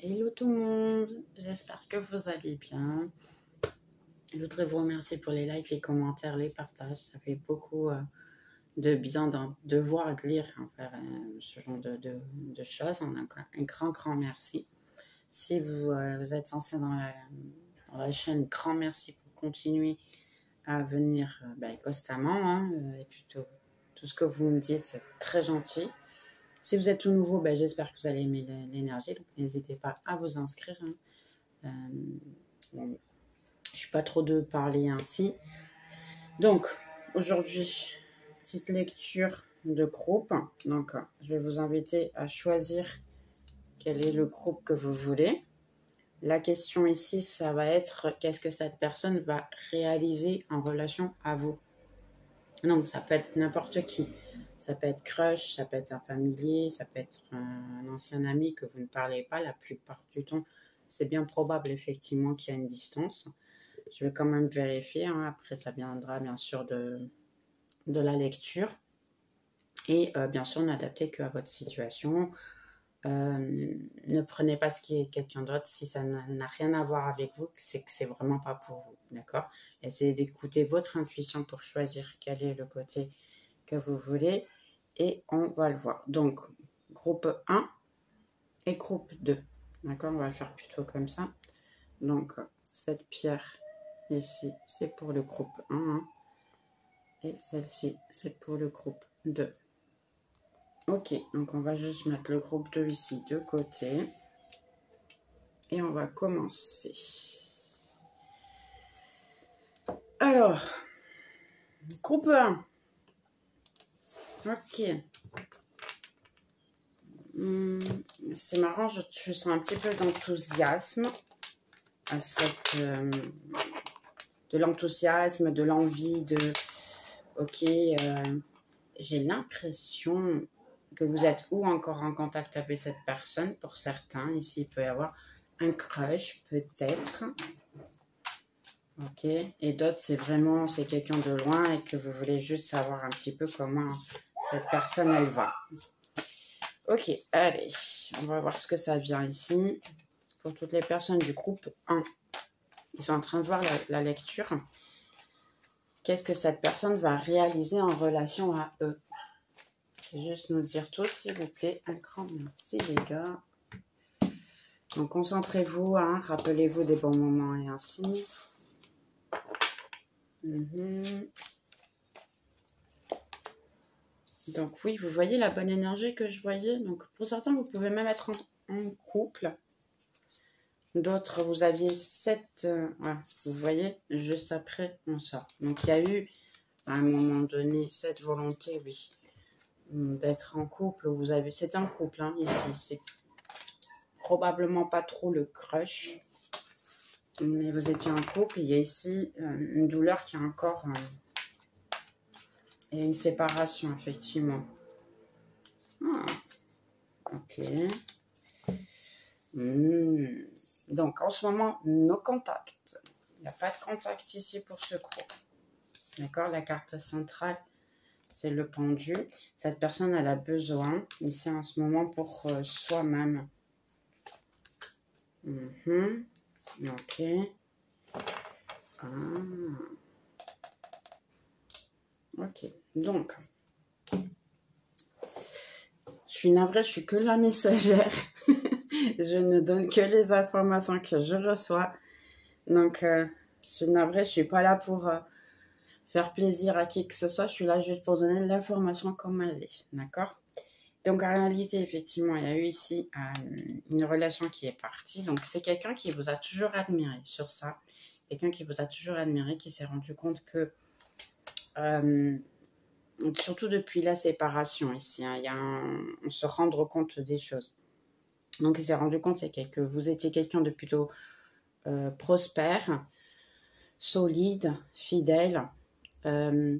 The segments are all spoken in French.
Hello tout le monde, j'espère que vous allez bien. Je voudrais vous remercier pour les likes, les commentaires, les partages. Ça fait beaucoup de bien de voir et de lire ce genre de choses. Donc, un grand merci. Si vous êtes ancien dans la chaîne, grand merci pour continuer à venir constamment. Et puis tout ce que vous me dites, c'est très gentil. Si vous êtes tout nouveau, j'espère que vous allez aimer l'énergie. Donc, n'hésitez pas à vous inscrire. Je ne suis pas trop de parler ainsi. Donc, aujourd'hui, petite lecture de groupe. Donc, je vais vous inviter à choisir quel est le groupe que vous voulez. La question ici, ça va être qu'est-ce que cette personne va réaliser en relation à vous. Donc, ça peut être n'importe qui. Ça peut être crush, ça peut être un familier, ça peut être un ancien ami que vous ne parlez pas. La plupart du temps, c'est bien probable effectivement qu'il y a une distance. Je vais quand même vérifier. Après, ça viendra bien sûr de la lecture. Et bien sûr, n'adaptez qu'à votre situation. Ne prenez pas ce qui est quelqu'un d'autre. Si ça n'a rien à voir avec vous, c'est que c'est vraiment pas pour vous. D'accord? Essayez d'écouter votre intuition pour choisir quel est le côté que vous voulez. Et on va le voir. Donc, groupe 1 et groupe 2. D'accord? On va le faire plutôt comme ça. Donc, cette pierre ici, c'est pour le groupe 1. Et celle-ci, c'est pour le groupe 2. Ok, donc on va juste mettre le groupe 2 ici de côté. Et on va commencer. Alors, groupe 1. Ok. C'est marrant, je sens un petit peu d'enthousiasme à cette... de l'enthousiasme, de l'envie, de... Ok, j'ai l'impression que vous êtes ou encore en contact avec cette personne. Pour certains, ici, il peut y avoir un crush, peut-être. Ok, et d'autres, c'est quelqu'un de loin et que vous voulez juste savoir un petit peu comment cette personne, elle va. Ok, allez, on va voir ce que ça vient ici. Pour toutes les personnes du groupe 1, ils sont en train de voir la lecture. Qu'est-ce que cette personne va réaliser en relation à eux? C'est juste nous dire tous, s'il vous plaît. Un grand merci, les gars. Donc, concentrez-vous, rappelez-vous des bons moments et ainsi. Donc, oui, vous voyez la bonne énergie que je voyais. Donc, pour certains, vous pouvez même être en couple. D'autres, vous aviez cette... voilà, vous voyez, juste après, on sort. Donc, il y a eu, à un moment donné, cette volonté, oui, d'être en couple. C'est un couple, ici. C'est probablement pas trop le crush. Mais vous étiez en couple. Il y a ici une douleur qui est encore... et une séparation, effectivement. Ok. Donc, en ce moment, nos contacts. Il n'y a pas de contact ici pour ce groupe. D'accord? La carte centrale, c'est le pendu. Cette personne, elle a besoin, ici en ce moment, pour soi-même. Ok. Ok. Donc, je suis navrée, je suis que la messagère. Je ne donne que les informations que je reçois. Donc, je suis navrée, je ne suis pas là pour faire plaisir à qui que ce soit. Je suis là juste pour donner l'information comme elle est. D'accord? Donc, en réalité, effectivement, il y a eu ici une relation qui est partie. Donc, c'est quelqu'un qui vous a toujours admiré sur ça. Quelqu'un qui vous a toujours admiré, qui s'est rendu compte que... surtout depuis la séparation ici, on se rend compte des choses. Donc, il s'est rendu compte que vous étiez quelqu'un de plutôt prospère, solide, fidèle. Je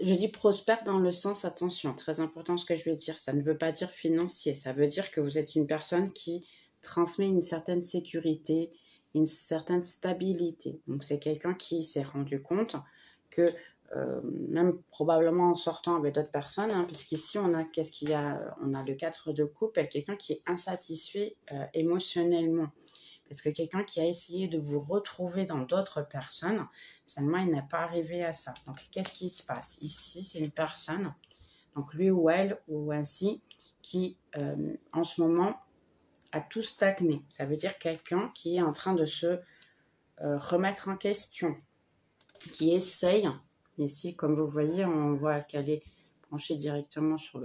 dis prospère dans le sens, attention, très important ce que je vais dire, ça ne veut pas dire financier, ça veut dire que vous êtes une personne qui transmet une certaine sécurité, une certaine stabilité. Donc, c'est quelqu'un qui s'est rendu compte que même probablement en sortant avec d'autres personnes, hein, puisqu'ici on a, qu'est-ce qu'il y a? On a le 4 de coupe, quelqu'un qui est insatisfait émotionnellement. Parce que quelqu'un qui a essayé de vous retrouver dans d'autres personnes, seulement il n'est pas arrivé à ça. Donc, qu'est-ce qui se passe? Ici, c'est une personne, donc lui ou elle, ou ainsi, qui, en ce moment, a tout stagné. Ça veut dire quelqu'un qui est en train de se remettre en question, qui essaye. Ici, comme vous voyez, on voit qu'elle est branchée directement sur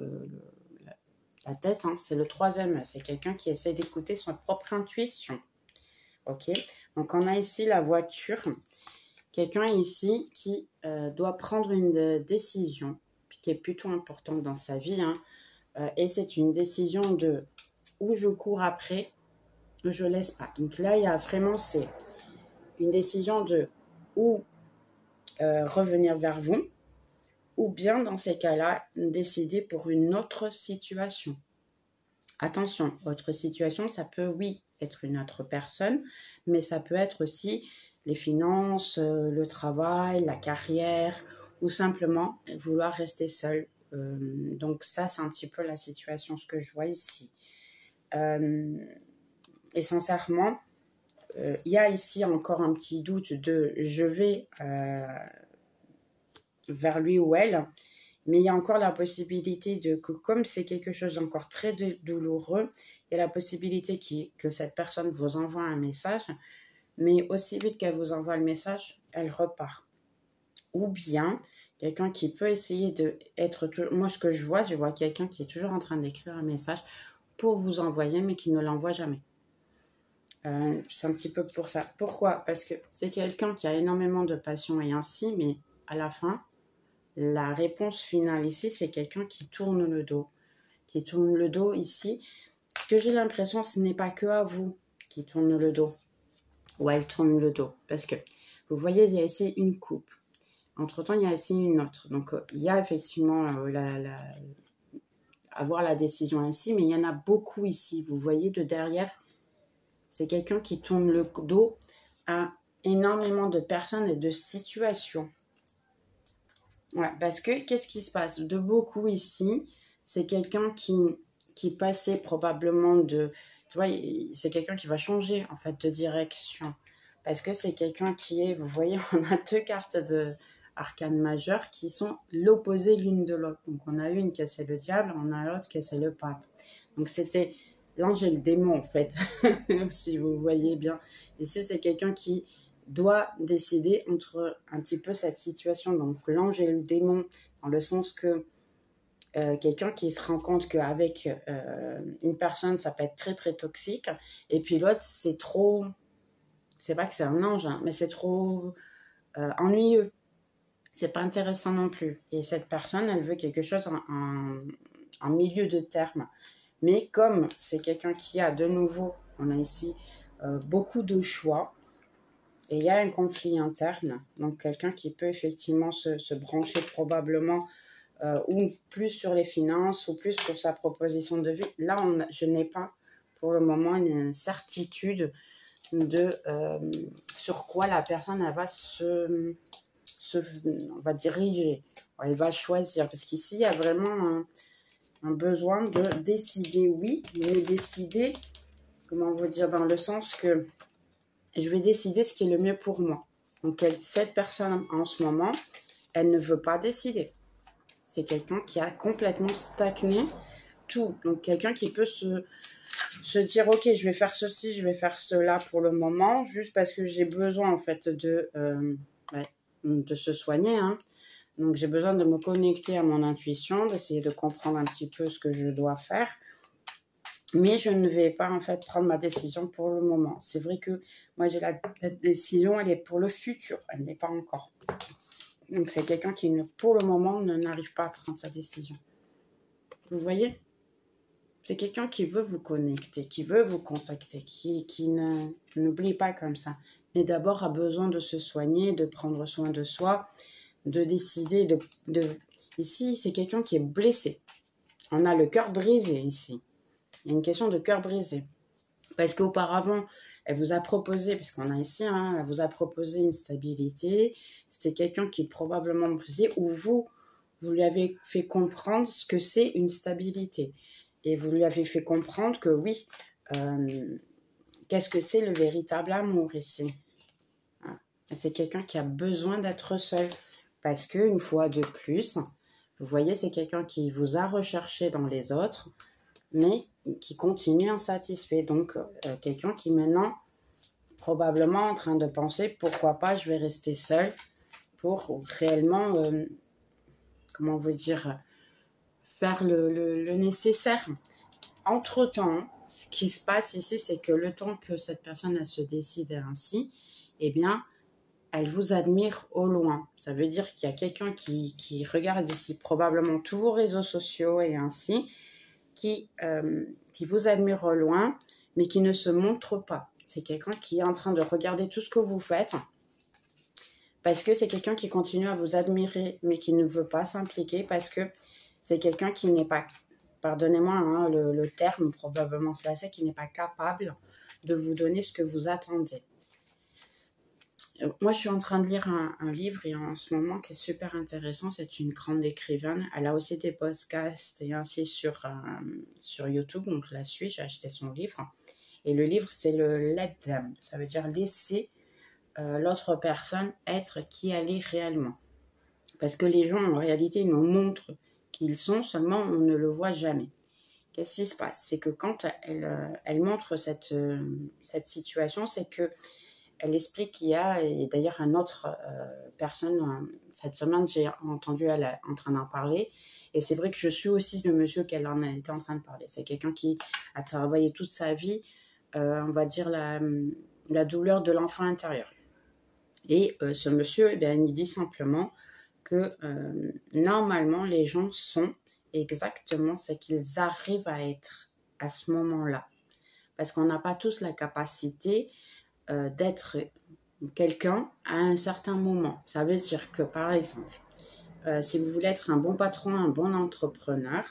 la tête. Hein. C'est le 3e. C'est quelqu'un qui essaie d'écouter son propre intuition. Ok, donc on a ici la voiture, quelqu'un ici qui doit prendre une décision qui est plutôt importante dans sa vie, hein, et c'est une décision de où je cours après, où je laisse pas. Donc là, il y a vraiment, c'est une décision de où revenir vers vous, ou bien dans ces cas-là, décider pour une autre situation. Attention, autre situation, ça peut, oui, être une autre personne, mais ça peut être aussi les finances, le travail, la carrière, ou simplement vouloir rester seul. Donc ça, c'est un petit peu la situation, ce que je vois ici. Et sincèrement, il y a ici encore un petit doute de je vais vers lui ou elle, mais il y a encore la possibilité de que comme c'est quelque chose d'encore très douloureux, il y a la possibilité que cette personne vous envoie un message, mais aussi vite qu'elle vous envoie le message, elle repart. Ou bien, quelqu'un qui peut essayer d'être... Moi, ce que je vois quelqu'un qui est toujours en train d'écrire un message pour vous envoyer, mais qui ne l'envoie jamais. C'est un petit peu pour ça. Pourquoi? Parce que c'est quelqu'un qui a énormément de passion et ainsi, mais à la fin, la réponse finale ici, c'est quelqu'un qui tourne le dos. Qui tourne le dos ici. Ce que j'ai l'impression, ce n'est pas que à vous qui tourne le dos. Ou elle tourne le dos. Parce que, vous voyez, il y a ici une coupe. Entre-temps, il y a ici une autre. Donc, il y a effectivement avoir la décision ici, mais il y en a beaucoup ici. Vous voyez, de derrière, c'est quelqu'un qui tourne le dos à énormément de personnes et de situations. Ouais, parce que, qu'est-ce qui se passe? De beaucoup ici, c'est quelqu'un qui passait probablement de... Tu vois, c'est quelqu'un qui va changer, en fait, de direction. Parce que c'est quelqu'un qui est... Vous voyez, on a 2 cartes de arcane majeure qui sont l'opposé l'une de l'autre. Donc, on a une qui c'est le diable, on a l'autre qui c'est le pape. Donc, c'était l'ange et le démon, en fait, si vous voyez bien. Ici, c'est quelqu'un qui doit décider entre un petit peu cette situation. Donc, l'ange et le démon, dans le sens que quelqu'un qui se rend compte qu'avec une personne, ça peut être très, très toxique. Et puis l'autre, c'est trop... C'est pas que c'est un ange, hein, mais c'est trop ennuyeux. C'est pas intéressant non plus. Et cette personne, elle veut quelque chose en milieu de terme. Mais comme c'est quelqu'un qui a de nouveau, on a ici beaucoup de choix, et il y a un conflit interne, donc quelqu'un qui peut effectivement se brancher probablement ou plus sur les finances ou plus sur sa proposition de vie. Là, je n'ai pas pour le moment une certitude de sur quoi la personne elle va on va diriger, elle va choisir, parce qu'ici il y a vraiment un besoin de décider, oui, mais décider, comment vous dire, dans le sens que je vais décider ce qui est le mieux pour moi. Donc cette personne en ce moment, elle ne veut pas décider. C'est quelqu'un qui a complètement stagné tout. Donc quelqu'un qui peut se dire, ok, je vais faire ceci, je vais faire cela pour le moment, juste parce que j'ai besoin en fait de se soigner. Hein. Donc j'ai besoin de me connecter à mon intuition, d'essayer de comprendre un petit peu ce que je dois faire. Mais je ne vais pas en fait prendre ma décision pour le moment. C'est vrai que moi j'ai la décision, elle est pour le futur, elle n'est pas encore. Donc c'est quelqu'un qui pour le moment n'arrive pas à prendre sa décision. Vous voyez? C'est quelqu'un qui veut vous connecter, qui veut vous contacter, qui n'oublie pas comme ça. Mais d'abord a besoin de se soigner, de prendre soin de soi, de décider Ici, c'est quelqu'un qui est blessé. On a le cœur brisé ici. Il y a une question de cœur brisé. Parce qu'auparavant, elle vous a proposé, parce qu'on a ici, hein, elle vous a proposé une stabilité. C'était quelqu'un qui probablement vous faisait, ou vous lui avez fait comprendre ce que c'est une stabilité. Et vous lui avez fait comprendre que oui, qu'est-ce que c'est le véritable amour ici. Voilà. C'est quelqu'un qui a besoin d'être seul. Parce qu'une fois de plus, vous voyez, c'est quelqu'un qui vous a recherché dans les autres, mais qui continue insatisfait. Donc, quelqu'un qui maintenant, probablement en train de penser, pourquoi pas, je vais rester seul pour réellement, comment vous dire, faire le nécessaire. Entre-temps, ce qui se passe ici, c'est que le temps que cette personne elle se décide ainsi, eh bien, elle vous admire au loin. Ça veut dire qu'il y a quelqu'un qui regarde ici probablement tous vos réseaux sociaux et ainsi, qui vous admire au loin, mais qui ne se montre pas. C'est quelqu'un qui est en train de regarder tout ce que vous faites, parce que c'est quelqu'un qui continue à vous admirer, mais qui ne veut pas s'impliquer, parce que c'est quelqu'un qui n'est pas, pardonnez-moi hein, le terme, probablement c'est assez, qui n'est pas capable de vous donner ce que vous attendez. Moi, je suis en train de lire un livre et en ce moment qui est super intéressant. C'est une grande écrivaine. Elle a aussi des podcasts et ainsi sur YouTube. Donc, je la suis. J'ai acheté son livre. Et le livre, c'est le Let Them. Ça veut dire laisser l'autre personne être qui elle est réellement. Parce que les gens, en réalité, ils nous montrent qui ils sont, seulement on ne le voit jamais. Qu'est-ce qui se passe? C'est que quand elle montre cette situation, c'est que elle explique qu'il y a, et d'ailleurs une autre personne, cette semaine j'ai entendu elle en train d'en parler, et c'est vrai que je suis aussi le monsieur qu'elle en était en train de parler. C'est quelqu'un qui a travaillé toute sa vie, on va dire la douleur de l'enfant intérieur. Et ce monsieur, eh bien, il dit simplement que normalement les gens sont exactement ce qu'ils arrivent à être à ce moment-là. Parce qu'on n'a pas tous la capacité d'être quelqu'un à un certain moment. Ça veut dire que, par exemple, si vous voulez être un bon patron, un bon entrepreneur,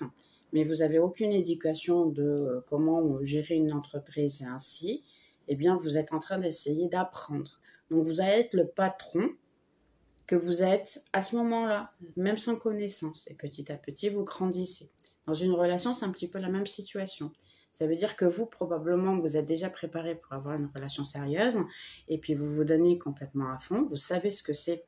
mais vous n'avez aucune éducation de comment gérer une entreprise et ainsi, eh bien, vous êtes en train d'essayer d'apprendre. Donc, vous allez être le patron que vous êtes à ce moment-là, même sans connaissance. Et petit à petit, vous grandissez. Dans une relation, c'est un petit peu la même situation. Ça veut dire que vous, probablement, vous êtes déjà préparé pour avoir une relation sérieuse et puis vous vous donnez complètement à fond. Vous savez ce que c'est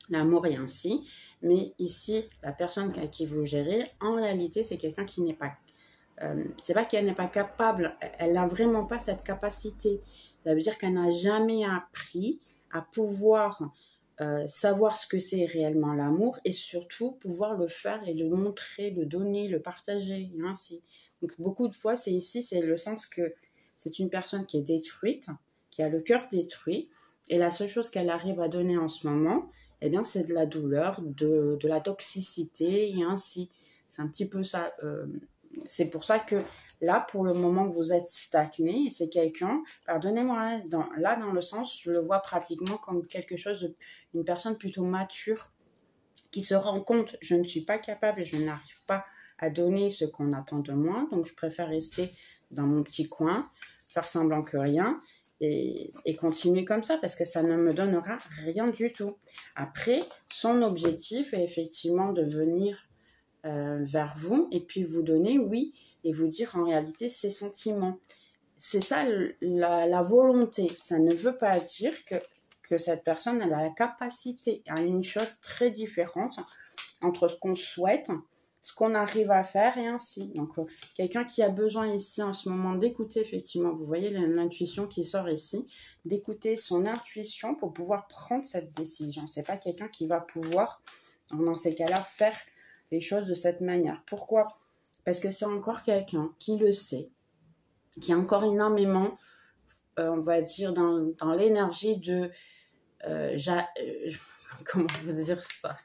l'amour et ainsi. Mais ici, la personne à qui vous gérez, en réalité, c'est quelqu'un qui n'est pas... c'est pas qu'elle n'est pas capable, elle n'a vraiment pas cette capacité. Ça veut dire qu'elle n'a jamais appris à pouvoir savoir ce que c'est réellement l'amour et surtout pouvoir le faire et le montrer, le donner, le partager et ainsi. Donc beaucoup de fois, c'est ici, c'est le sens que c'est une personne qui est détruite, qui a le cœur détruit, et la seule chose qu'elle arrive à donner en ce moment, eh bien, c'est de la douleur, de la toxicité, et ainsi. C'est un petit peu ça. C'est pour ça que là, pour le moment, vous êtes stagné, c'est quelqu'un, pardonnez-moi, là, dans le sens, je le vois pratiquement comme quelque chose, une personne plutôt mature, qui se rend compte, je ne suis pas capable, je n'arrive pas à donner ce qu'on attend de moi, donc je préfère rester dans mon petit coin, faire semblant que rien, et continuer comme ça, parce que ça ne me donnera rien du tout. Après, son objectif est effectivement de venir vers vous, et puis vous donner, oui, et vous dire en réalité ses sentiments. C'est ça la volonté. Ça ne veut pas dire que cette personne elle a la capacité à une chose très différente entre ce qu'on souhaite, ce qu'on arrive à faire et ainsi. Donc, quelqu'un qui a besoin ici en ce moment d'écouter, effectivement, vous voyez l'intuition qui sort ici, d'écouter son intuition pour pouvoir prendre cette décision. C'est pas quelqu'un qui va pouvoir, dans ces cas-là, faire les choses de cette manière. Pourquoi? Parce que c'est encore quelqu'un qui le sait, qui a encore énormément, on va dire, dans l'énergie de... comment vous dire ça?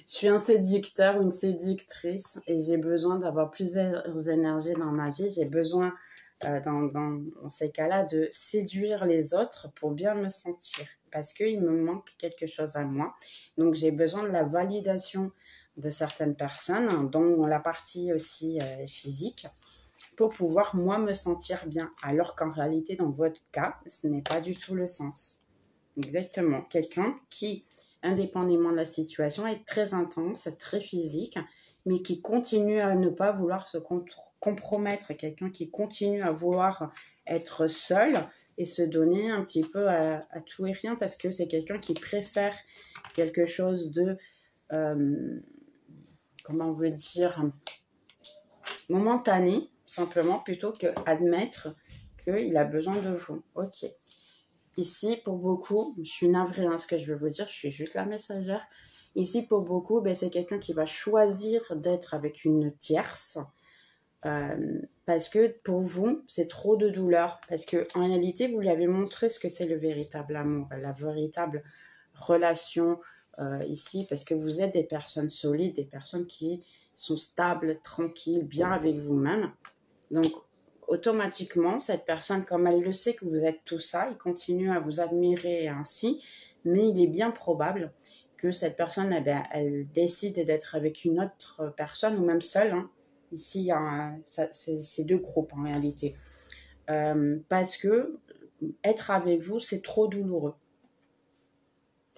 Je suis un séducteur ou une séductrice et j'ai besoin d'avoir plusieurs énergies dans ma vie. J'ai besoin, dans ces cas-là, de séduire les autres pour bien me sentir parce qu'il me manque quelque chose à moi. Donc, j'ai besoin de la validation de certaines personnes, dont la partie aussi physique. pour pouvoir, moi, me sentir bien. Alors qu'en réalité, dans votre cas, ce n'est pas du tout le sens. Exactement. Quelqu'un qui, indépendamment de la situation, est très intense, très physique, mais qui continue à ne pas vouloir se compromettre. Quelqu'un qui continue à vouloir être seul et se donner un petit peu à tout et rien, parce que c'est quelqu'un qui préfère quelque chose de, comment on veut dire, momentané, simplement, plutôt qu'admettre qu'il a besoin de vous. Ok. Ici, pour beaucoup, je suis navrée, hein, ce que je veux vous dire, je suis juste la messagère. Ici, pour beaucoup, ben, c'est quelqu'un qui va choisir d'être avec une tierce, parce que pour vous, c'est trop de douleur. Parce qu'en réalité, vous lui avez montré ce que c'est le véritable amour, la véritable relation ici, parce que vous êtes des personnes solides, des personnes qui sont stables, tranquilles, bien avec vous-même. Donc, automatiquement, cette personne, comme elle le sait que vous êtes tout ça, il continue à vous admirer ainsi, mais il est bien probable que cette personne, eh bien, elle décide d'être avec une autre personne, ou même seule. Hein. Ici, il y a c'est deux groupes en réalité. Parce que être avec vous, c'est trop douloureux.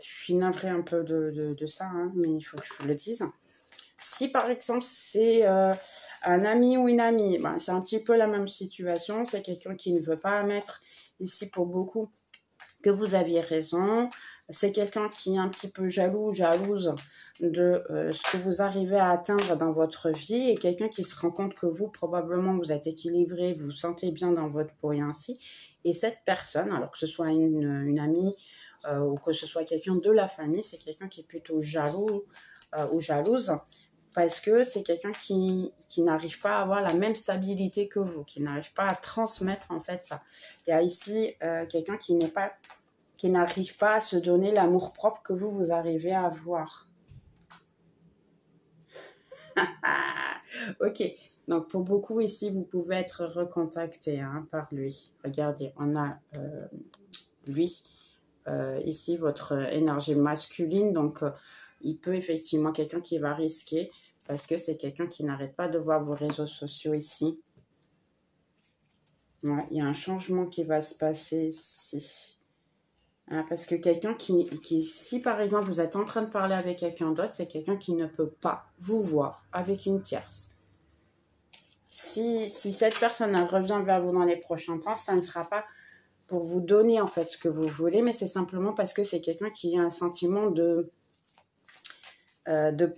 Je suis navrée un peu de ça, hein, mais il faut que je vous le dise. Si par exemple c'est un ami ou une amie, ben, c'est un petit peu la même situation. C'est quelqu'un qui ne veut pas admettre, ici pour beaucoup, que vous aviez raison. C'est quelqu'un qui est un petit peu jaloux, jalouse de ce que vous arrivez à atteindre dans votre vie, et quelqu'un qui se rend compte que vous, probablement, vous êtes équilibré, vous vous sentez bien dans votre peau et ainsi. Et cette personne, alors que ce soit une amie ou que ce soit quelqu'un de la famille, c'est quelqu'un qui est plutôt jaloux ou jalouse, parce que c'est quelqu'un qui n'arrive pas à avoir la même stabilité que vous, qui n'arrive pas à transmettre en fait ça. Il y a ici quelqu'un qui n'arrive pas à se donner l'amour-propre que vous arrivez à avoir. Ok, donc pour beaucoup ici, vous pouvez être recontacté hein, par lui. Regardez, on a lui, ici votre énergie masculine, donc il peut effectivement quelqu'un qui va risquer, parce que c'est quelqu'un qui n'arrête pas de voir vos réseaux sociaux ici. Ouais, il y a un changement qui va se passer ici. Hein, parce que quelqu'un si par exemple vous êtes en train de parler avec quelqu'un d'autre, c'est quelqu'un qui ne peut pas vous voir avec une tierce. Si cette personne revient vers vous dans les prochains temps, ça ne sera pas pour vous donner en fait ce que vous voulez, mais c'est simplement parce que c'est quelqu'un qui a un sentiment de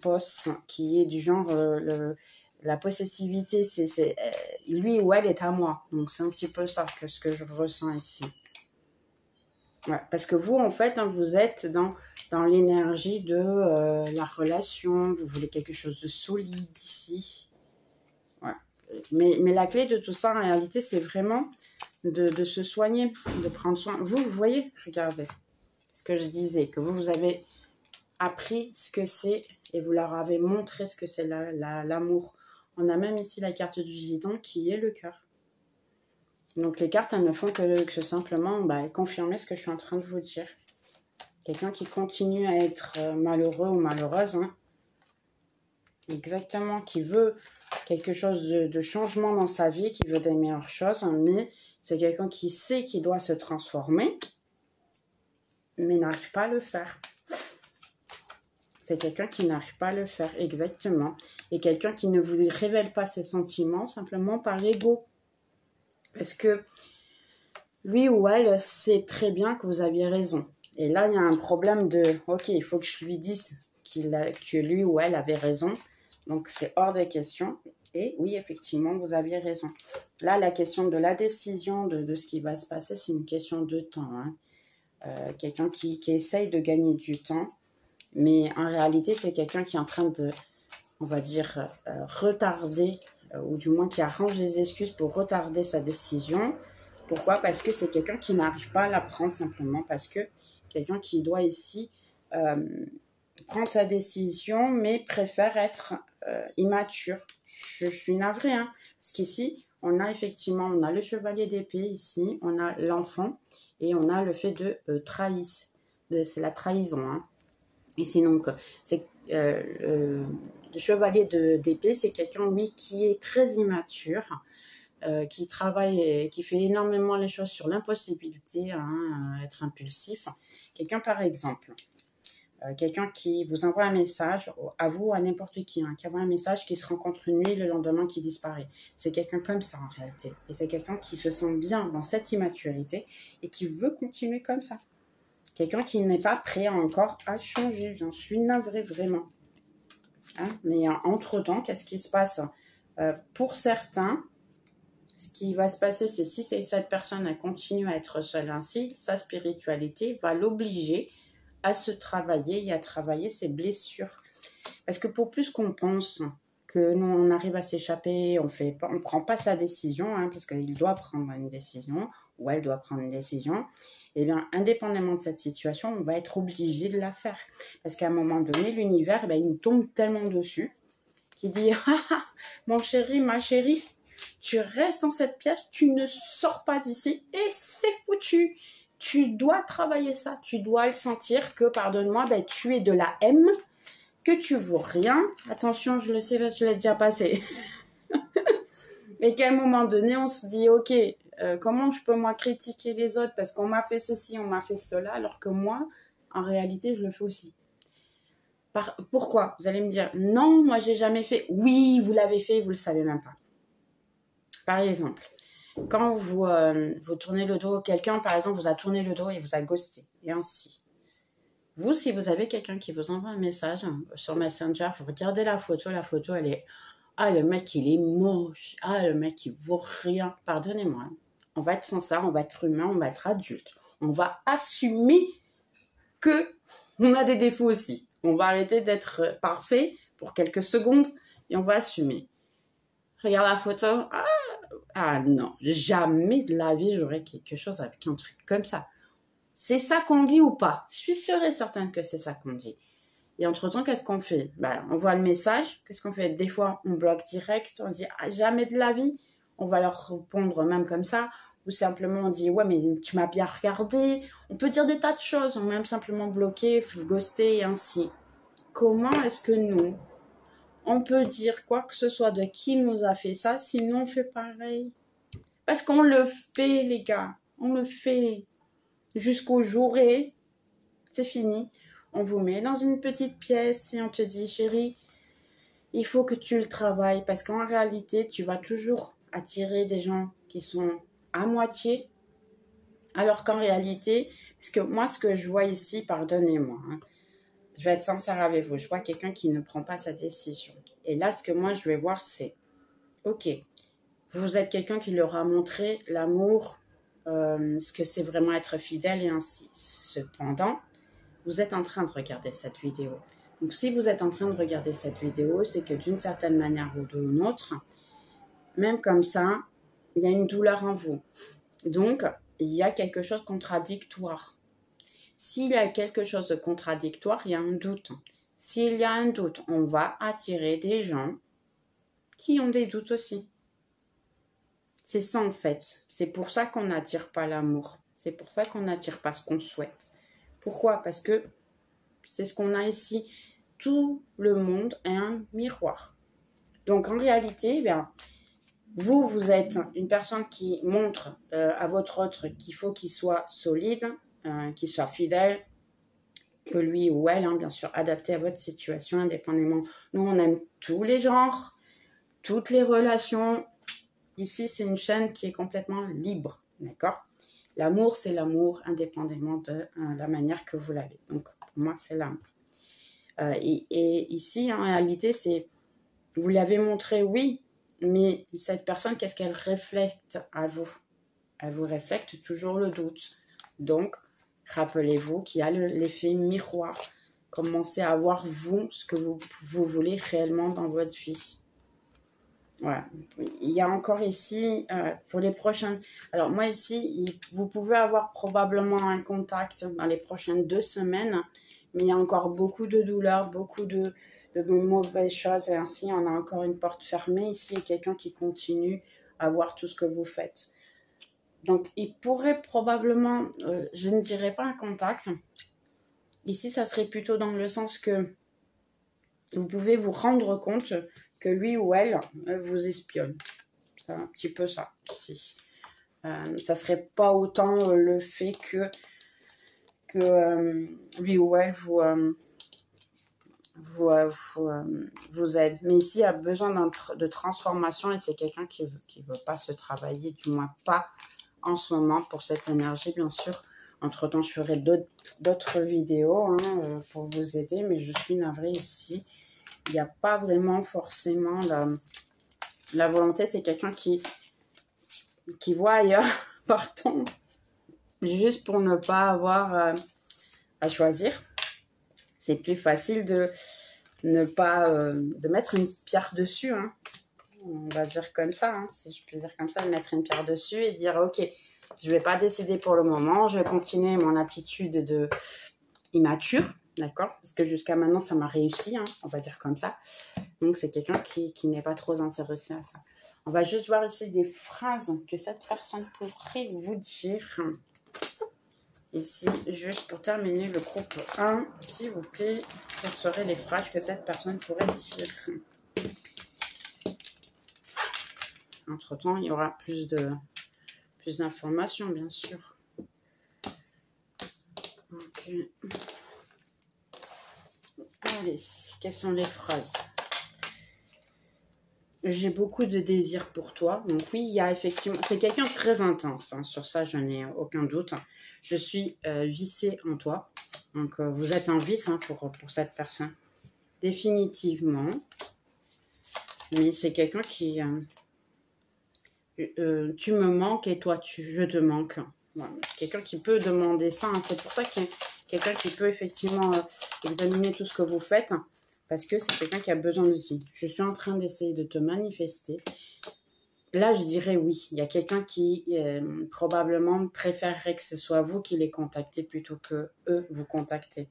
posse, qui est du genre la possessivité, c'est lui ou elle est à moi. Donc c'est un petit peu ça que ce que je ressens ici. Ouais, parce que vous en fait, hein, vous êtes dans l'énergie de la relation, vous voulez quelque chose de solide ici. Ouais. Mais la clé de tout ça en réalité, c'est vraiment de se soigner, de prendre soin. Vous voyez, regardez ce que je disais, que vous avez appris ce que c'est et vous leur avez montré ce que c'est l'amour. On a même ici la carte du gitan qui est le cœur. Donc les cartes, elles ne font que simplement confirmer ce que je suis en train de vous dire. Quelqu'un qui continue à être malheureux ou malheureuse, hein. Exactement, qui veut quelque chose de changement dans sa vie, qui veut des meilleures choses, hein, mais c'est quelqu'un qui sait qu'il doit se transformer, mais n'arrive pas à le faire. C'est quelqu'un qui n'arrive pas à le faire, exactement. Et quelqu'un qui ne vous révèle pas ses sentiments simplement par l'ego. Parce que lui ou elle sait très bien que vous aviez raison. Et là, il y a un problème de, ok, il faut que je lui dise que lui ou elle avait raison. Donc, c'est hors de question. Et oui, effectivement, vous aviez raison. Là, la question de la décision, de ce qui va se passer, c'est une question de temps. Hein. Quelqu'un qui essaye de gagner du temps. Mais en réalité, c'est quelqu'un qui est en train de, on va dire, retarder, ou du moins qui arrange des excuses pour retarder sa décision. Pourquoi? Parce que c'est quelqu'un qui n'arrive pas à la prendre simplement. Parce que quelqu'un qui doit ici prendre sa décision, mais préfère être immature. Je suis navrée, hein, parce qu'ici, on a effectivement, on a le chevalier d'épée ici, on a l'enfant, et on a le fait de trahir. C'est la trahison, hein. Ici, donc, c'est le chevalier d'épée, c'est quelqu'un, oui, qui est très immature, qui travaille et qui fait énormément les choses sur l'impossibilité, être impulsif. Quelqu'un par exemple, quelqu'un qui vous envoie un message, à vous, à n'importe qui, qui envoie un message, qui se rencontre une nuit, le lendemain qui disparaît. C'est quelqu'un comme ça en réalité. Et c'est quelqu'un qui se sent bien dans cette immaturité et qui veut continuer comme ça. Quelqu'un qui n'est pas prêt encore à changer. J'en suis navrée vraiment. Mais entre-temps, qu'est-ce qui se passe? Pour certains, ce qui va se passer, c'est si cette personne elle continue à être seule ainsi, sa spiritualité va l'obliger à se travailler et à travailler ses blessures. Parce que pour plus qu'on pense que nous, on arrive à s'échapper, on ne prend pas sa décision, parce qu'il doit prendre une décision, ou elle doit prendre une décision, et bien, indépendamment de cette situation, on va être obligé de la faire. Parce qu'à un moment donné, l'univers, il nous tombe tellement dessus, qu'il dit « Ah, mon chéri, ma chérie, tu restes dans cette pièce, tu ne sors pas d'ici, et c'est foutu !» Tu dois travailler ça, tu dois le sentir que, pardonne-moi, tu es de la M, que tu vaux rien. Attention, je le sais parce que je l'ai déjà passé. Et qu'à un moment donné, on se dit, ok, comment je peux moi critiquer les autres parce qu'on m'a fait ceci, on m'a fait cela, alors que moi, en réalité, je le fais aussi. Pourquoi? Vous allez me dire, non, moi, j'ai jamais fait. Oui, vous l'avez fait, vous le savez même pas. Par exemple, quand vous tournez le dos, quelqu'un par exemple vous a tourné le dos et vous a ghosté, et ainsi. Vous, si vous avez quelqu'un qui vous envoie un message sur Messenger, vous regardez la photo elle est, ah le mec il est moche, ah le mec il vaut rien, pardonnez-moi, on va être sans ça, on va être humain, on va être adulte, on va assumer que on a des défauts aussi, on va arrêter d'être parfait pour quelques secondes et on va assumer. Regarde la photo, ah non, jamais de la vie j'aurais quelque chose avec un truc comme ça. C'est ça qu'on dit ou pas? Je suis sûre et certaine que c'est ça qu'on dit. Et entre-temps, qu'est-ce qu'on fait? On voit le message, qu'est-ce qu'on fait? Des fois, on bloque direct, on dit jamais de la vie. On va leur répondre même comme ça. Ou simplement, on dit, ouais, mais tu m'as bien regardé. On peut dire des tas de choses, on peut même simplement bloquer, ghoster et ainsi. Comment est-ce que nous, on peut dire quoi que ce soit de qui nous a fait ça, sinon on fait pareil? Parce qu'on le fait, les gars. On le fait jusqu'au jour et c'est fini. On vous met dans une petite pièce et on te dit, chérie, il faut que tu le travailles parce qu'en réalité, tu vas toujours attirer des gens qui sont à moitié. Alors qu'en réalité, parce que moi, ce que je vois ici, pardonnez-moi, je vais être sincère avec vous, je vois quelqu'un qui ne prend pas sa décision. Et là, ce que moi, je vais voir, c'est, ok, vous êtes quelqu'un qui leur a montré l'amour, ce que c'est vraiment être fidèle et ainsi. Cependant, vous êtes en train de regarder cette vidéo. Donc, si vous êtes en train de regarder cette vidéo, c'est que d'une certaine manière ou d'une autre, même comme ça, il y a une douleur en vous. Donc, il y a quelque chose de contradictoire. S'il y a quelque chose de contradictoire, il y a un doute. S'il y a un doute, on va attirer des gens qui ont des doutes aussi. C'est ça en fait. C'est pour ça qu'on n'attire pas l'amour. C'est pour ça qu'on n'attire pas ce qu'on souhaite. Pourquoi? Parce que c'est ce qu'on a ici. Tout le monde est un miroir. Donc en réalité, vous êtes une personne qui montre à votre autre qu'il faut qu'il soit solide, qu'il soit fidèle, que lui ou elle, bien sûr, adapté à votre situation indépendamment. Nous, on aime tous les genres, toutes les relations. Ici, c'est une chaîne qui est complètement libre, d'accord? L'amour, c'est l'amour, indépendamment de la manière que vous l'avez. Donc, pour moi, c'est l'amour. Et ici, en réalité, c'est, vous l'avez montré, oui, mais cette personne, qu'est-ce qu'elle reflète à vous? Elle vous reflète toujours le doute. Donc, rappelez-vous qu'il y a l'effet miroir. Commencez à voir, vous, ce que vous voulez réellement dans votre vie. Voilà. Il y a encore ici, pour les prochaines... Alors, moi, ici, vous pouvez avoir probablement un contact dans les prochaines 2 semaines, mais il y a encore beaucoup de douleurs, beaucoup de mauvaises choses, et ainsi, on a encore une porte fermée. Ici, il y a quelqu'un qui continue à voir tout ce que vous faites. Donc, il pourrait probablement, je ne dirais pas un contact. Ici, ça serait plutôt dans le sens que vous pouvez vous rendre compte que lui ou elle vous espionne. C'est un petit peu ça, ici. Ça serait pas autant le fait que lui ou elle vous aide. Mais ici, il y a besoin de transformation et c'est quelqu'un qui veut pas se travailler, du moins pas en ce moment pour cette énergie, bien sûr. Entre-temps, je ferai d'autres vidéos hein, pour vous aider, mais je suis navrée ici. Il n'y a pas vraiment forcément la volonté. C'est quelqu'un qui voit ailleurs, pardon, juste pour ne pas avoir à choisir. C'est plus facile de ne pas de mettre une pierre dessus, hein. On va dire comme ça, hein, si je puis dire comme ça, de mettre une pierre dessus et dire ok, je ne vais pas décider pour le moment, je vais continuer mon attitude de immature, d'accord, parce que jusqu'à maintenant ça m'a réussi, hein, on va dire comme ça. Donc c'est quelqu'un qui n'est pas trop intéressé à ça. On va juste voir ici des phrases que cette personne pourrait vous dire. Ici, juste pour terminer le groupe 1, s'il vous plaît, quelles seraient les phrases que cette personne pourrait dire? Entre-temps, il y aura plus d'informations, bien sûr. Ok. Allez, quelles sont les phrases? J'ai beaucoup de désir pour toi. Donc oui, il y a effectivement... C'est quelqu'un de très intense. Hein. Sur ça, je n'ai aucun doute. Je suis vissée en toi. Donc vous êtes un vice hein, pour cette personne. Définitivement. Mais c'est quelqu'un qui... tu me manques et toi, je te manque. Voilà. C'est quelqu'un qui peut demander ça. Hein. C'est pour ça qu'il y a quelqu'un qui peut effectivement examiner tout ce que vous faites. Parce que c'est quelqu'un qui a besoin de ça. Je suis en train d'essayer de te manifester. Là, je dirais oui. Il y a quelqu'un qui probablement préférerait que ce soit vous qui les contactez plutôt que eux vous contacter.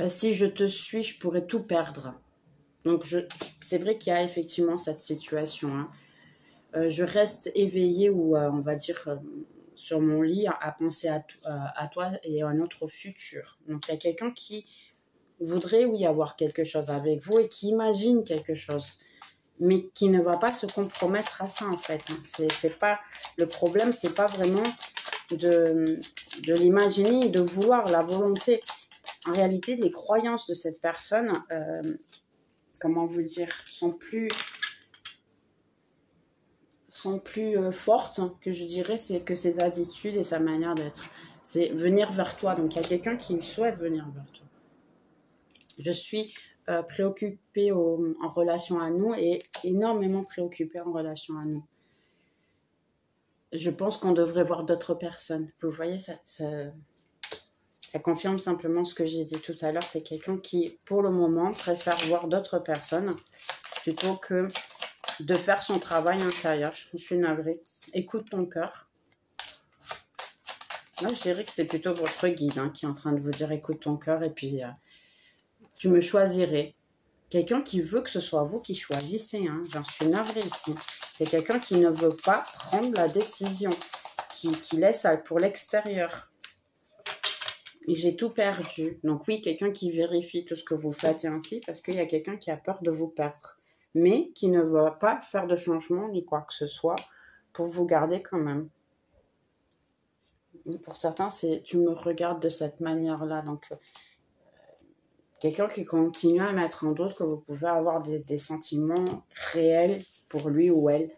Si je te suis, je pourrais tout perdre. Donc, c'est vrai qu'il y a effectivement cette situation. Hein. Je reste éveillée ou on va dire sur mon lit à penser à toi et à un autre futur. Donc, il y a quelqu'un qui voudrait, oui, avoir quelque chose avec vous et qui imagine quelque chose, mais qui ne va pas se compromettre à ça, en fait. C'est pas, le problème, c'est pas vraiment de l'imaginer et de vouloir la volonté. En réalité, les croyances de cette personne, comment vous dire, sont plus fortes que je dirais, c'est que ses attitudes et sa manière d'être. C'est venir vers toi. Donc, il y a quelqu'un qui souhaite venir vers toi. Je suis préoccupée en relation à nous et énormément préoccupée en relation à nous. Je pense qu'on devrait voir d'autres personnes. Vous voyez, ça confirme simplement ce que j'ai dit tout à l'heure. C'est quelqu'un qui, pour le moment, préfère voir d'autres personnes plutôt que de faire son travail intérieur. Je suis navrée. Écoute ton cœur. Là, je dirais que c'est plutôt votre guide hein, qui est en train de vous dire écoute ton cœur et puis tu me choisirais. Quelqu'un qui veut que ce soit vous qui choisissez. Hein. J'en suis navrée ici. C'est quelqu'un qui ne veut pas prendre la décision, qui laisse pour l'extérieur. Et j'ai tout perdu. Donc oui, quelqu'un qui vérifie tout ce que vous faites et ainsi, parce qu'il y a quelqu'un qui a peur de vous perdre. Mais qui ne va pas faire de changement ni quoi que ce soit pour vous garder quand même. Pour certains, c'est tu me regardes de cette manière-là. Donc, quelqu'un qui continue à mettre en doute que vous pouvez avoir des sentiments réels pour lui ou elle.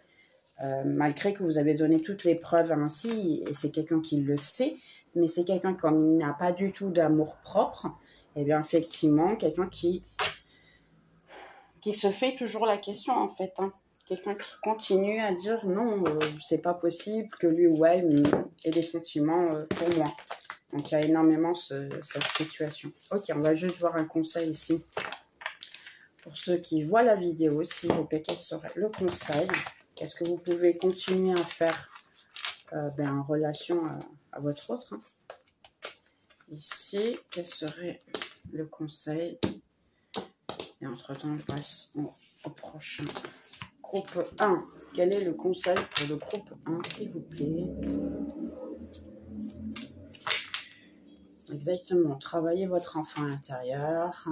Malgré que vous avez donné toutes les preuves ainsi, et c'est quelqu'un qui le sait, mais c'est quelqu'un comme il n'a pas du tout d'amour propre, et bien effectivement, quelqu'un qui se fait toujours la question en fait. Hein. Quelqu'un qui continue à dire non, c'est pas possible que lui ou elle ait des sentiments pour moi. Donc il y a énormément cette situation. Ok, on va juste voir un conseil ici. Pour ceux qui voient la vidéo, s'il vous plaît, quel serait le conseil? Qu'est-ce que vous pouvez continuer à faire en relation à votre autre hein. Ici, quel serait le conseil? Et entre-temps, on passe au prochain. Groupe 1. Quel est le conseil pour le groupe 1, s'il vous plaît? Exactement. Travaillez votre enfant intérieur.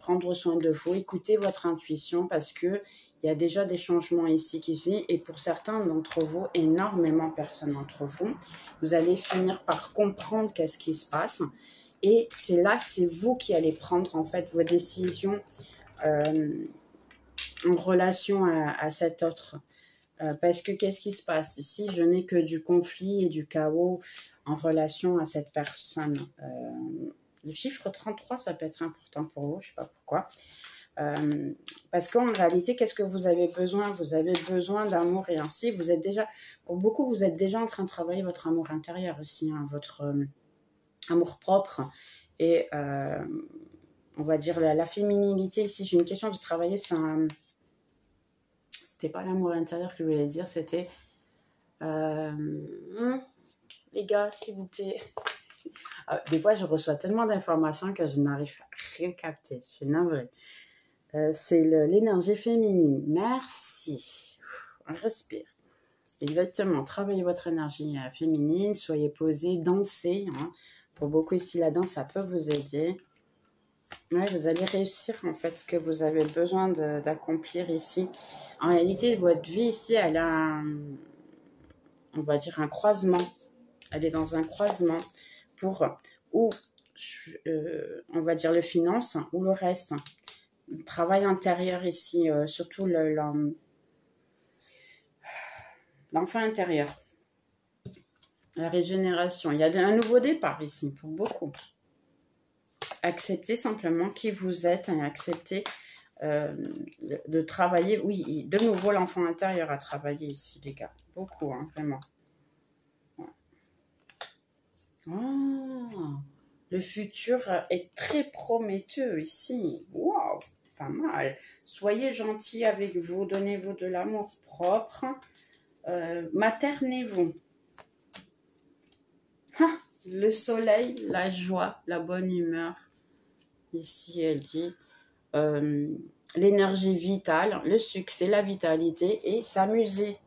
prendre soin de vous, écoutez votre intuition parce que il y a déjà des changements ici qui viennent et pour certains d'entre vous, énormément personnes d'entre vous, vous allez finir par comprendre qu'est-ce qui se passe et c'est là, c'est vous qui allez prendre en fait vos décisions en relation à cet autre. Parce que qu'est-ce qui se passe ici? Je n'ai que du conflit et du chaos en relation à cette personne. Le chiffre 33, ça peut être important pour vous, je ne sais pas pourquoi. Parce qu'en réalité, qu'est-ce que vous avez besoin? Vous avez besoin d'amour et ainsi, vous êtes déjà, pour beaucoup, vous êtes déjà en train de travailler votre amour intérieur aussi, hein, votre amour propre et on va dire la féminilité. Ici, j'ai une question de travailler, c'était pas l'amour intérieur que je voulais dire, c'était les gars, s'il vous plaît. Des fois, je reçois tellement d'informations que je n'arrive à rien capter. Je suis navrée. C'est l'énergie féminine. Merci. On respire. Exactement. Travaillez votre énergie féminine. Soyez posé, dansez. Hein. Pour beaucoup ici, la danse, ça peut vous aider. Ouais, vous allez réussir en fait ce que vous avez besoin d'accomplir ici. En réalité, votre vie ici, elle a, on va dire, un croisement. Elle est dans un croisement pour ou on va dire le finance ou le reste. Le travail intérieur ici, surtout l'enfant intérieur. La régénération. Il y a un nouveau départ ici pour beaucoup. Acceptez simplement qui vous êtes et acceptez de travailler. Oui, de nouveau l'enfant intérieur à travailler ici, les gars. Beaucoup, hein, vraiment. Oh, le futur est très prometteur ici. Waouh, pas mal. Soyez gentils avec vous, donnez-vous de l'amour propre. Maternez-vous. Le soleil, la joie, la bonne humeur. Ici, elle dit l'énergie vitale, le succès, la vitalité et s'amuser.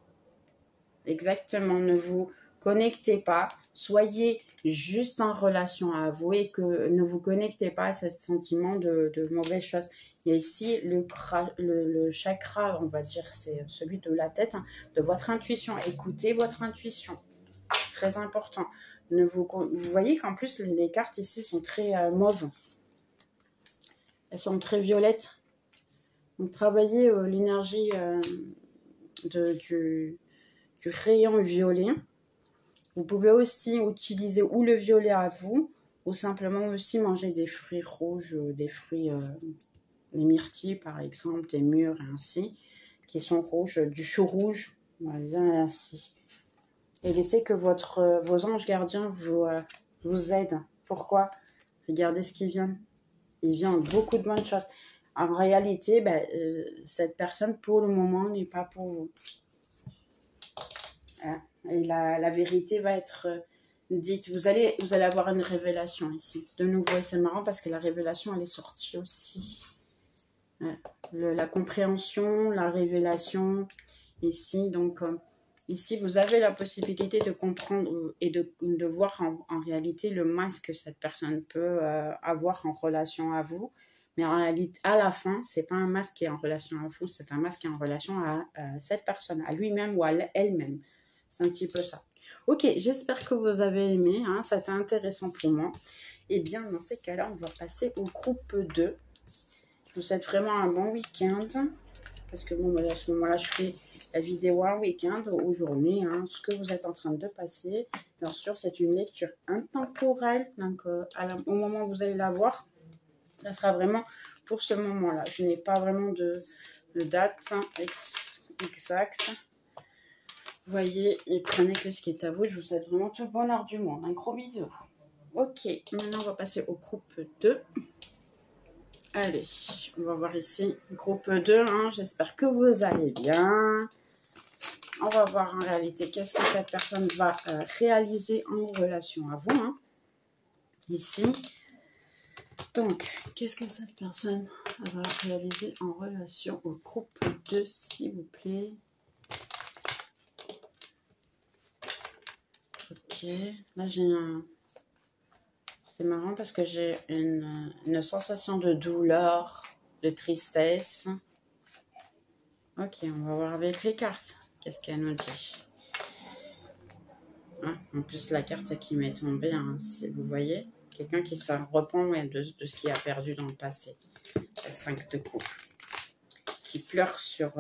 Exactement, ne vous connectez pas, soyez juste en relation à vous et que ne vous connectez pas à ce sentiment de mauvaises choses. Il y a ici le chakra, on va dire, c'est celui de la tête, hein, de votre intuition. Écoutez votre intuition, très important. Vous voyez qu'en plus, les cartes ici sont très mauves. Elles sont très violettes. Donc, travaillez l'énergie du rayon violet. Vous pouvez aussi utiliser ou le violet à vous, ou simplement aussi manger des fruits rouges, des fruits, des myrtilles par exemple, des mûres et ainsi, qui sont rouges, du chou rouge, on va dire ainsi. Et laissez que vos anges gardiens vous aident. Pourquoi? Regardez ce qui vient. Il vient beaucoup de bonnes choses. En réalité, cette personne, pour le moment, n'est pas pour vous. Et la vérité va être dite. Vous allez avoir une révélation ici. De nouveau, et c'est marrant parce que la révélation, elle est sortie aussi. La compréhension, la révélation, ici. Donc, ici, vous avez la possibilité de comprendre et de voir en réalité le masque que cette personne peut avoir en relation à vous. Mais en réalité, à la fin, ce n'est pas un masque qui est en relation à vous, c'est un masque qui est en relation à cette personne, à lui-même ou à elle-même. C'est un petit peu ça. Ok, j'espère que vous avez aimé. Hein, c'était intéressant pour moi. Et bien, dans ces cas-là, on va passer au groupe 2. Je vous souhaite vraiment un bon week-end. Parce que bon, à ce moment-là, je fais la vidéo un week-end ou journée. Hein, ce que vous êtes en train de passer. Bien sûr, c'est une lecture intemporelle. Donc, au moment où vous allez la voir, ça sera vraiment pour ce moment-là. Je n'ai pas vraiment de date exacte. Voyez et prenez que ce qui est à vous. Je vous souhaite vraiment tout le bonheur du monde. Un gros bisou. Ok, maintenant on va passer au groupe 2. Allez, on va voir ici, groupe 2. Hein, j'espère que vous allez bien. On va voir en réalité qu'est-ce que cette personne va réaliser en relation à vous. Hein. Ici. Donc, qu'est-ce que cette personne va réaliser en relation au groupe 2, s'il vous plaît? Ok, là j'ai c'est marrant parce que j'ai une sensation de douleur de tristesse. Ok, on va voir avec les cartes. Qu'est-ce qu'elle nous dit? Ah, en plus, la carte qui m'est tombée, hein, si vous voyez, quelqu'un qui se fait reprendre de ce qu'il a perdu dans le passé. La 5 de coupe. Qui pleure sur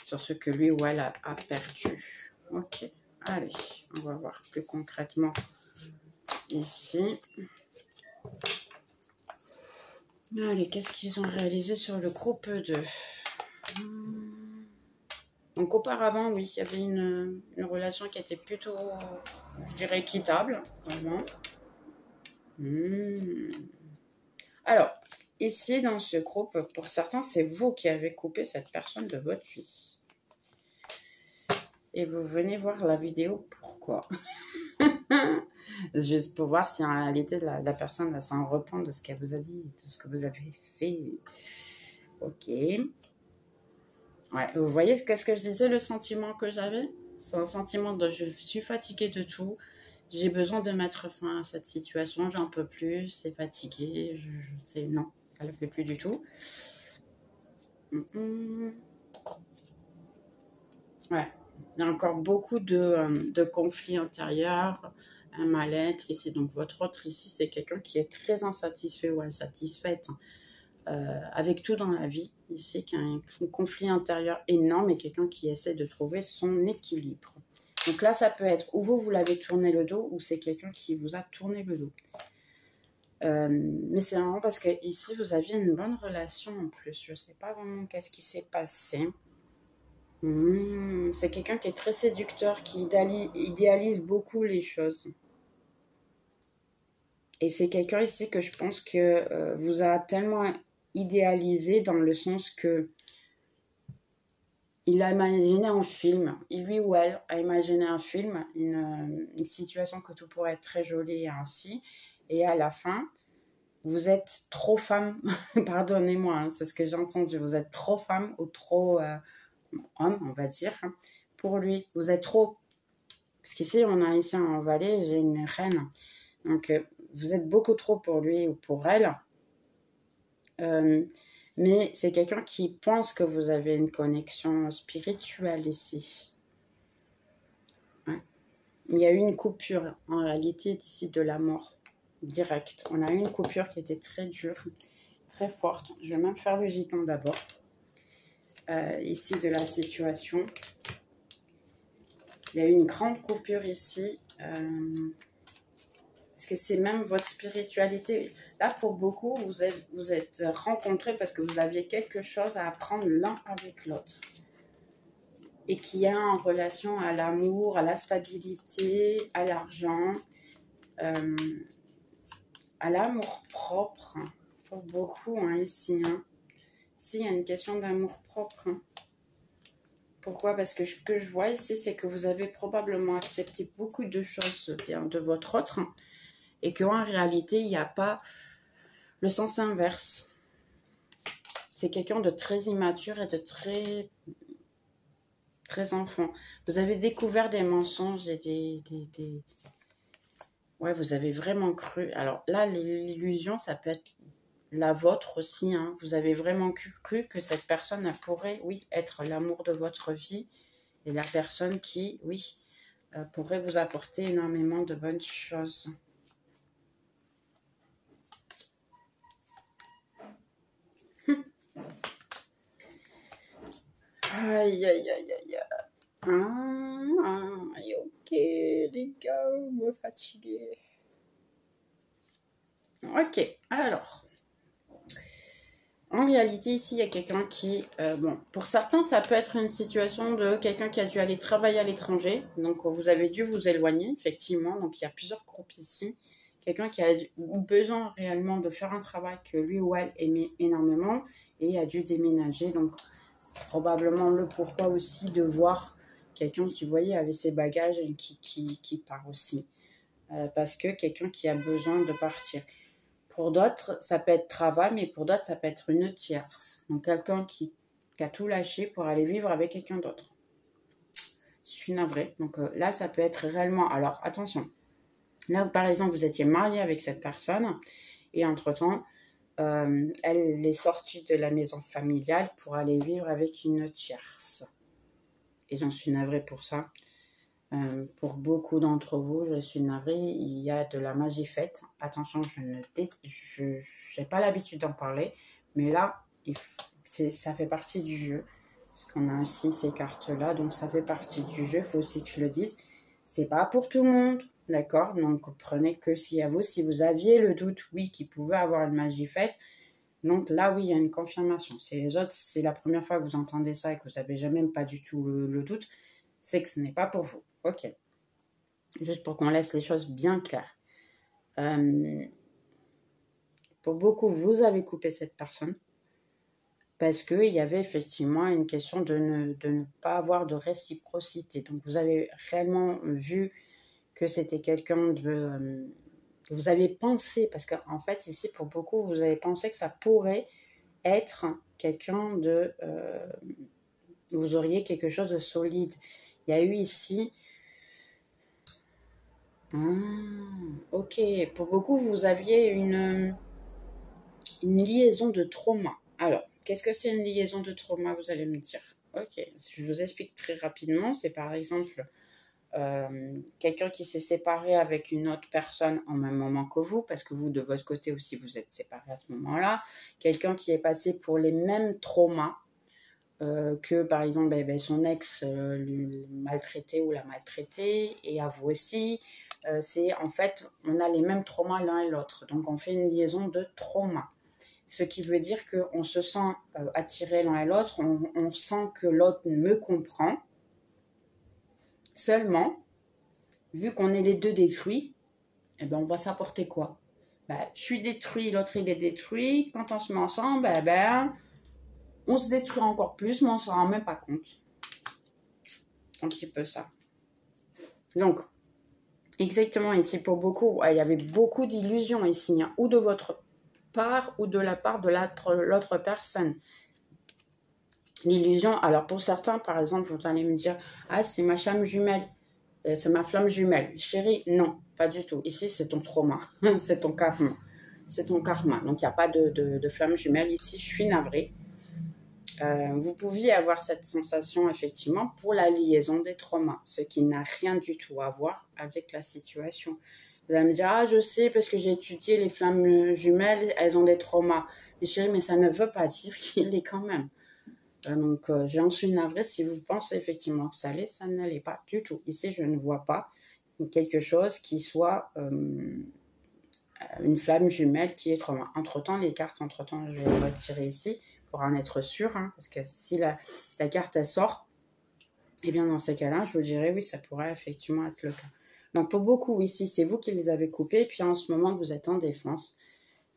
ce que lui ou elle a perdu. Ok, allez, on va voir plus concrètement ici. Allez, qu'est-ce qu'ils ont réalisé sur le groupe 2? Donc auparavant, oui, il y avait une relation qui était plutôt, je dirais, équitable. Vraiment. Alors, ici, dans ce groupe, pour certains, c'est vous qui avez coupé cette personne de votre vie. Et vous venez voir la vidéo, pourquoi? Juste pour voir si en réalité la personne va s'en reprendre de ce qu'elle vous a dit, de ce que vous avez fait. Ok. Ouais, vous voyez qu'est-ce que je disais, le sentiment que j'avais? C'est un sentiment de je suis fatiguée de tout, j'ai besoin de mettre fin à cette situation, j'en peux plus, c'est fatigué, je sais, non, ça ne le fait plus du tout. Ouais, il y a encore beaucoup de conflits intérieurs, un mal-être ici. Donc votre autre ici, c'est quelqu'un qui est très insatisfait ou insatisfaite avec tout dans la vie. Ici, qui a un conflit intérieur énorme et quelqu'un qui essaie de trouver son équilibre. Donc là, ça peut être ou vous l'avez tourné le dos ou c'est quelqu'un qui vous a tourné le dos. Mais c'est marrant parce que ici, vous aviez une bonne relation en plus. Je ne sais pas vraiment qu'est-ce qui s'est passé. C'est quelqu'un qui est très séducteur, qui idéalise beaucoup les choses. Et c'est quelqu'un ici que je pense que vous a tellement idéalisé dans le sens que il a imaginé un film, lui ou elle a imaginé un film, une situation que tout pourrait être très jolie et ainsi. Et à la fin, vous êtes trop femme, pardonnez-moi, hein, c'est ce que j'ai entendu, vous êtes trop femme ou trop homme, on va dire, pour lui. Vous êtes trop. Parce qu'ici, on a ici en Valais, j'ai une reine. Donc, vous êtes beaucoup trop pour lui ou pour elle. Mais c'est quelqu'un qui pense que vous avez une connexion spirituelle ici. Ouais. Il y a eu une coupure, en réalité, d'ici de la mort directe. On a eu une coupure qui était très dure, très forte. Je vais même faire le gitan d'abord. Ici, de la situation. Il y a eu une grande coupure ici. Parce que c'est même votre spiritualité. Là, pour beaucoup, vous êtes rencontrés parce que vous aviez quelque chose à apprendre l'un avec l'autre. Et qui est en relation à l'amour, à la stabilité, à l'argent, à l'amour propre. Pour beaucoup, hein, ici. Hein. Ici, il y a une question d'amour propre. Hein. Pourquoi? Parce que ce que je vois ici, c'est que vous avez probablement accepté beaucoup de choses bien, de votre autre. Et qu'en réalité, il n'y a pas le sens inverse. C'est quelqu'un de très immature et de très enfant. Vous avez découvert des mensonges et Ouais, vous avez vraiment cru. Alors là, l'illusion, ça peut être la vôtre aussi. Hein. Vous avez vraiment cru que cette personne pourrait, oui, être l'amour de votre vie. Et la personne qui, oui, pourrait vous apporter énormément de bonnes choses. Aïe, aïe, aïe, aïe. Ok, les gars, vous me fatiguez. Ok, alors. En réalité, ici, il y a quelqu'un qui... bon, pour certains, ça peut être une situation de quelqu'un qui a dû aller travailler à l'étranger. Donc, vous avez dû vous éloigner, effectivement. Donc, il y a plusieurs groupes ici. Quelqu'un qui a besoin réellement de faire un travail que lui ou elle aimait énormément et a dû déménager. Donc, probablement le pourquoi aussi de voir quelqu'un qui, vous voyez, avait ses bagages et qui part aussi. Parce que quelqu'un qui a besoin de partir. Pour d'autres, ça peut être travail, mais pour d'autres, ça peut être une tierce. Donc, quelqu'un qui a tout lâché pour aller vivre avec quelqu'un d'autre. Je suis navrée. Donc là, ça peut être réellement... Alors, attention. Là, par exemple, vous étiez marié avec cette personne et entre-temps, elle est sortie de la maison familiale pour aller vivre avec une tierce. Et j'en suis navrée pour ça. Pour beaucoup d'entre vous, je suis navrée, il y a de la magie faite. Attention, je n'ai pas l'habitude d'en parler, mais là, ça fait partie du jeu. Parce qu'on a aussi ces cartes-là, donc ça fait partie du jeu, il faut aussi que je le dise. C'est pas pour tout le monde, d'accord? Donc prenez que si à vous, si vous aviez le doute, oui, qu'il pouvait avoir une magie faite, donc là, oui, il y a une confirmation. Si les autres, c'est la première fois que vous entendez ça et que vous n'avez jamais pas du tout le doute, c'est que ce n'est pas pour vous. Ok. Juste pour qu'on laisse les choses bien claires. Pour beaucoup, vous avez coupé cette personne parce qu'il y avait effectivement une question de ne pas avoir de réciprocité. Donc, vous avez réellement vu que c'était quelqu'un de... vous avez pensé, parce qu'en fait, ici, pour beaucoup, vous avez pensé que ça pourrait être quelqu'un de... vous auriez quelque chose de solide. Il y a eu ici... ok, pour beaucoup, vous aviez une liaison de trauma. Alors, qu'est-ce que c'est une liaison de trauma, vous allez me dire? Ok, je vous explique très rapidement. C'est par exemple quelqu'un qui s'est séparé avec une autre personne en même moment que vous, parce que vous, de votre côté aussi, vous êtes séparés à ce moment-là. Quelqu'un qui est passé pour les mêmes traumas que, par exemple, son ex lui maltraitait ou l'a maltraité, et à vous aussi. C'est en fait, on a les mêmes traumas l'un et l'autre. Donc, on fait une liaison de trauma. Ce qui veut dire qu'on se sent attiré l'un et l'autre, on sent que l'autre me comprend. Seulement, vu qu'on est les deux détruits, eh ben, on va s'apporter quoi? Je suis détruit, l'autre il est détruit. Quand on se met ensemble, on se détruit encore plus, mais on ne s'en rend même pas compte. Un petit peu ça. Donc, exactement ici pour beaucoup, il y avait beaucoup d'illusions ici, hein, ou de votre part ou de la part de l'autre personne. L'illusion, alors pour certains, par exemple, vous allez me dire, ah, c'est ma flamme jumelle, c'est ma flamme jumelle. Chérie, non, pas du tout. Ici, c'est ton trauma, c'est ton karma. C'est ton karma. Donc, il n'y a pas de flamme jumelle ici, je suis navrée. Vous pouviez avoir cette sensation, effectivement, pour la liaison des traumas, ce qui n'a rien du tout à voir avec la situation. Vous allez me dire, ah, je sais, parce que j'ai étudié les flammes jumelles, elles ont des traumas. Mais chérie, mais ça ne veut pas dire qu'il l'est quand même. Donc, j'en suis navrée. Si vous pensez effectivement que ça l'est, ça ne l'est pas du tout. Ici, je ne vois pas quelque chose qui soit une flamme jumelle qui est trauma. Entre-temps, les cartes, je vais les retirer ici pour en être sûr. Hein, parce que si la carte, elle sort, eh bien, dans ces cas-là, je vous dirais, oui, ça pourrait effectivement être le cas. Donc, pour beaucoup, ici, c'est vous qui les avez coupés. Puis, en ce moment, vous êtes en défense.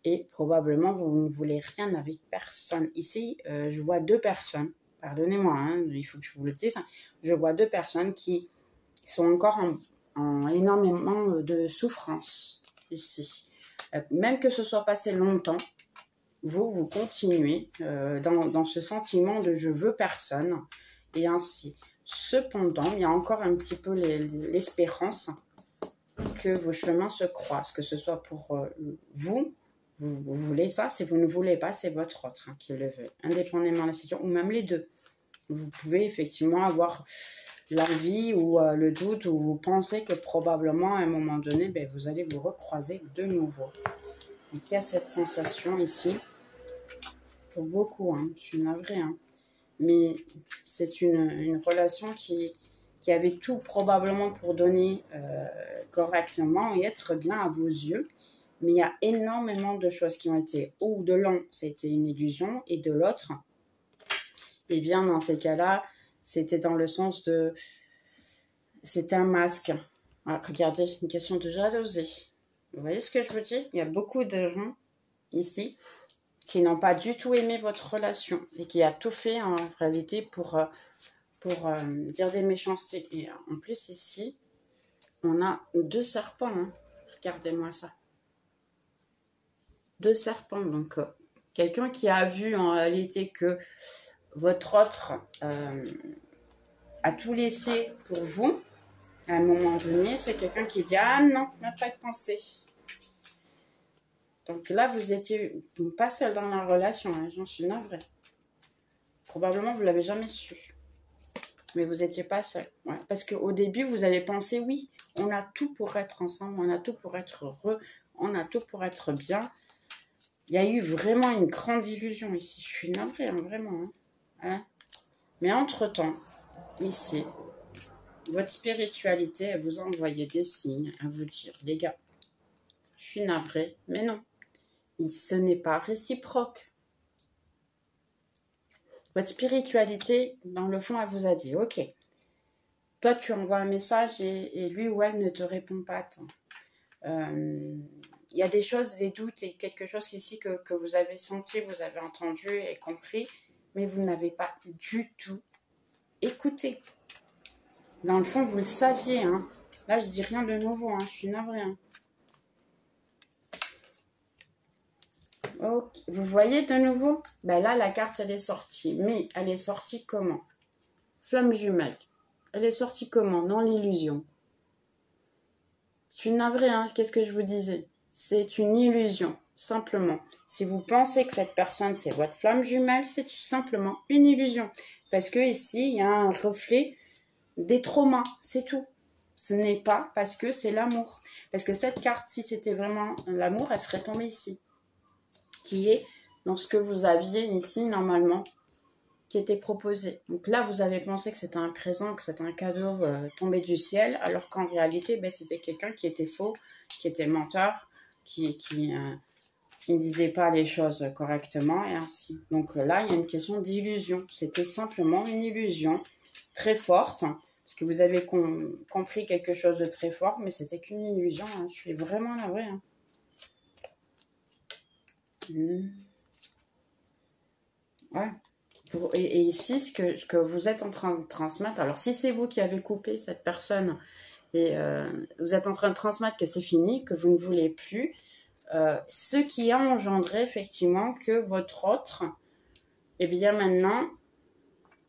Et probablement, vous ne voulez rien avec personne. Ici, je vois deux personnes. Pardonnez-moi, hein, il faut que je vous le dise. Je vois deux personnes qui sont encore en énormément de souffrance ici. Même que ce soit passé longtemps, vous continuez dans ce sentiment de « je veux personne » et ainsi. Cependant, il y a encore un petit peu l'espérance que vos chemins se croisent, que ce soit pour vous voulez ça, si vous ne voulez pas, c'est votre autre hein, qui le veut, indépendamment de la situation, ou même les deux. Vous pouvez effectivement avoir l'envie ou le doute, ou vous pensez que probablement à un moment donné, vous allez vous recroiser de nouveau. Donc il y a cette sensation ici, pour beaucoup, hein, je suis navrée, hein, mais c'est une relation qui avait tout probablement pour donner correctement et être bien à vos yeux. Mais il y a énormément de choses qui ont été, ou de l'un, c'était une illusion, et de l'autre, eh bien, dans ces cas-là, c'était dans le sens de... C'était un masque. Ah, regardez, une question de jalousie. Vous voyez ce que je veux dire? Il y a beaucoup de gens ici qui n'ont pas du tout aimé votre relation et qui a tout fait en réalité pour dire des méchancetés. Et en plus, ici, on a deux serpents. Hein. Regardez-moi ça. Deux serpents, donc quelqu'un qui a vu en réalité que votre autre a tout laissé pour vous, à un moment donné, c'est quelqu'un qui dit « Ah non, n'a pas de pensée ». Donc là, vous étiez pas seul dans la relation, hein, j'en suis navrée. Probablement, vous l'avez jamais su. Mais vous n'étiez pas seul. Ouais. Parce qu'au début, vous avez pensé, oui, on a tout pour être ensemble, on a tout pour être heureux, on a tout pour être bien. Il y a eu vraiment une grande illusion ici. Je suis navrée, hein, vraiment. Hein. Mais entre-temps, ici, votre spiritualité, elle vous a envoyé des signes à vous dire, les gars, je suis navrée, mais non, ce n'est pas réciproque. Votre spiritualité, dans le fond, elle vous a dit, ok, toi, tu envoies un message et lui ou elle ne te répond pas. Il y a des choses, des doutes et quelque chose ici que vous avez senti, vous avez entendu et compris, mais vous n'avez pas du tout écouté. Dans le fond, vous le saviez. Hein. Là, je dis rien de nouveau, hein, je suis navrée. Hein. Okay. Vous voyez de nouveau? Ben là, la carte, elle est sortie. Mais elle est sortie comment? Flamme jumelle. Elle est sortie comment? Dans l'illusion. Je suis navrée, hein? Qu'est-ce que je vous disais? C'est une illusion, simplement. Si vous pensez que cette personne, c'est votre flamme jumelle, c'est simplement une illusion. Parce que ici, il y a un reflet des traumas, c'est tout. Ce n'est pas parce que c'est l'amour. Parce que cette carte, si c'était vraiment l'amour, elle serait tombée ici. Qui est dans ce que vous aviez ici, normalement, qui était proposé. Donc là, vous avez pensé que c'était un présent, que c'était un cadeau tombé du ciel, alors qu'en réalité, ben, c'était quelqu'un qui était faux, qui était menteur, qui ne disait pas les choses correctement, et ainsi. Donc là, il y a une question d'illusion. C'était simplement une illusion très forte, hein, parce que vous avez compris quelque chose de très fort, mais c'était qu'une illusion. Hein. Je suis vraiment navrée. Hein. Ouais. Et ici, ce que vous êtes en train de transmettre, alors si c'est vous qui avez coupé cette personne et vous êtes en train de transmettre que c'est fini, que vous ne voulez plus, ce qui a engendré effectivement que votre autre, eh bien maintenant,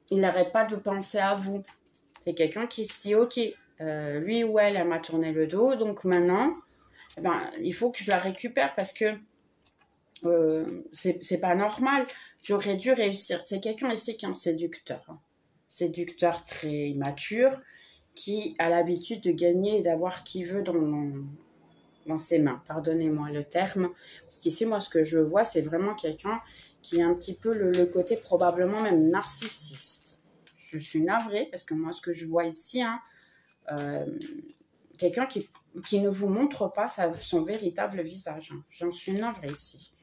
il n'arrête pas de penser à vous. C'est quelqu'un qui se dit, ok, lui ou elle m'a tourné le dos, donc maintenant, eh ben, il faut que je la récupère parce que c'est pas normal. J'aurais dû réussir. C'est quelqu'un ici qui est un séducteur. Hein. Séducteur très immature, qui a l'habitude de gagner et d'avoir qui veut dans ses mains. Pardonnez-moi le terme. Parce qu'ici, moi, ce que je vois, c'est vraiment quelqu'un qui a un petit peu le côté probablement même narcissiste. Je suis navrée parce que moi, ce que je vois ici, hein, quelqu'un qui ne vous montre pas son véritable visage. Hein. J'en suis navrée ici.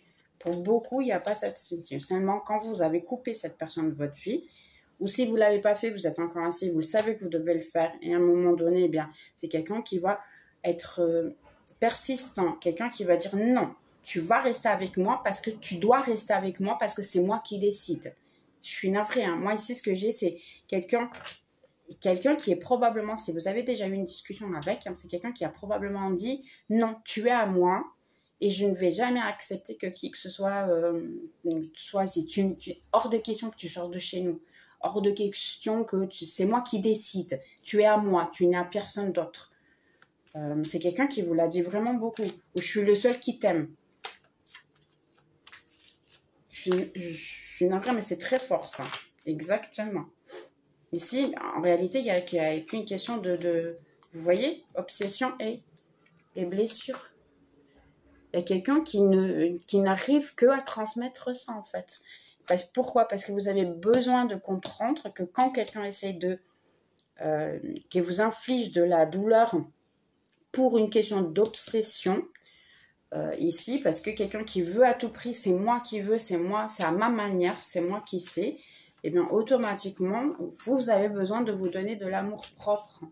Pour beaucoup, il n'y a pas cette situation. Seulement, quand vous avez coupé cette personne de votre vie, ou si vous ne l'avez pas fait, vous êtes encore ainsi, vous le savez que vous devez le faire, et à un moment donné, eh bien, c'est quelqu'un qui va être persistant, quelqu'un qui va dire non, tu vas rester avec moi parce que tu dois rester avec moi parce que c'est moi qui décide. Je suis navrée. Hein. Moi, ici, ce que j'ai, c'est quelqu'un qui est probablement, si vous avez déjà eu une discussion avec, hein, c'est quelqu'un qui a probablement dit non, tu es à moi. Et je ne vais jamais accepter que qui que ce soit hors de question que tu sors de chez nous. Hors de question que c'est moi qui décide. Tu es à moi, tu n'es à personne d'autre. C'est quelqu'un qui vous l'a dit vraiment beaucoup. Ou je suis le seul qui t'aime. Je suis navrée, mais c'est très fort ça. Exactement. Ici, en réalité, il n'y a qu'une question de vous voyez, obsession et blessure. Il y a quelqu'un qui n'arrive que à transmettre ça, en fait. Pourquoi? Parce que vous avez besoin de comprendre que quand quelqu'un essaie qui vous inflige de la douleur pour une question d'obsession, ici, parce que quelqu'un qui veut à tout prix, c'est moi qui veux, c'est moi, c'est à ma manière, c'est moi qui sais, et bien automatiquement, vous avez besoin de vous donner de l'amour propre.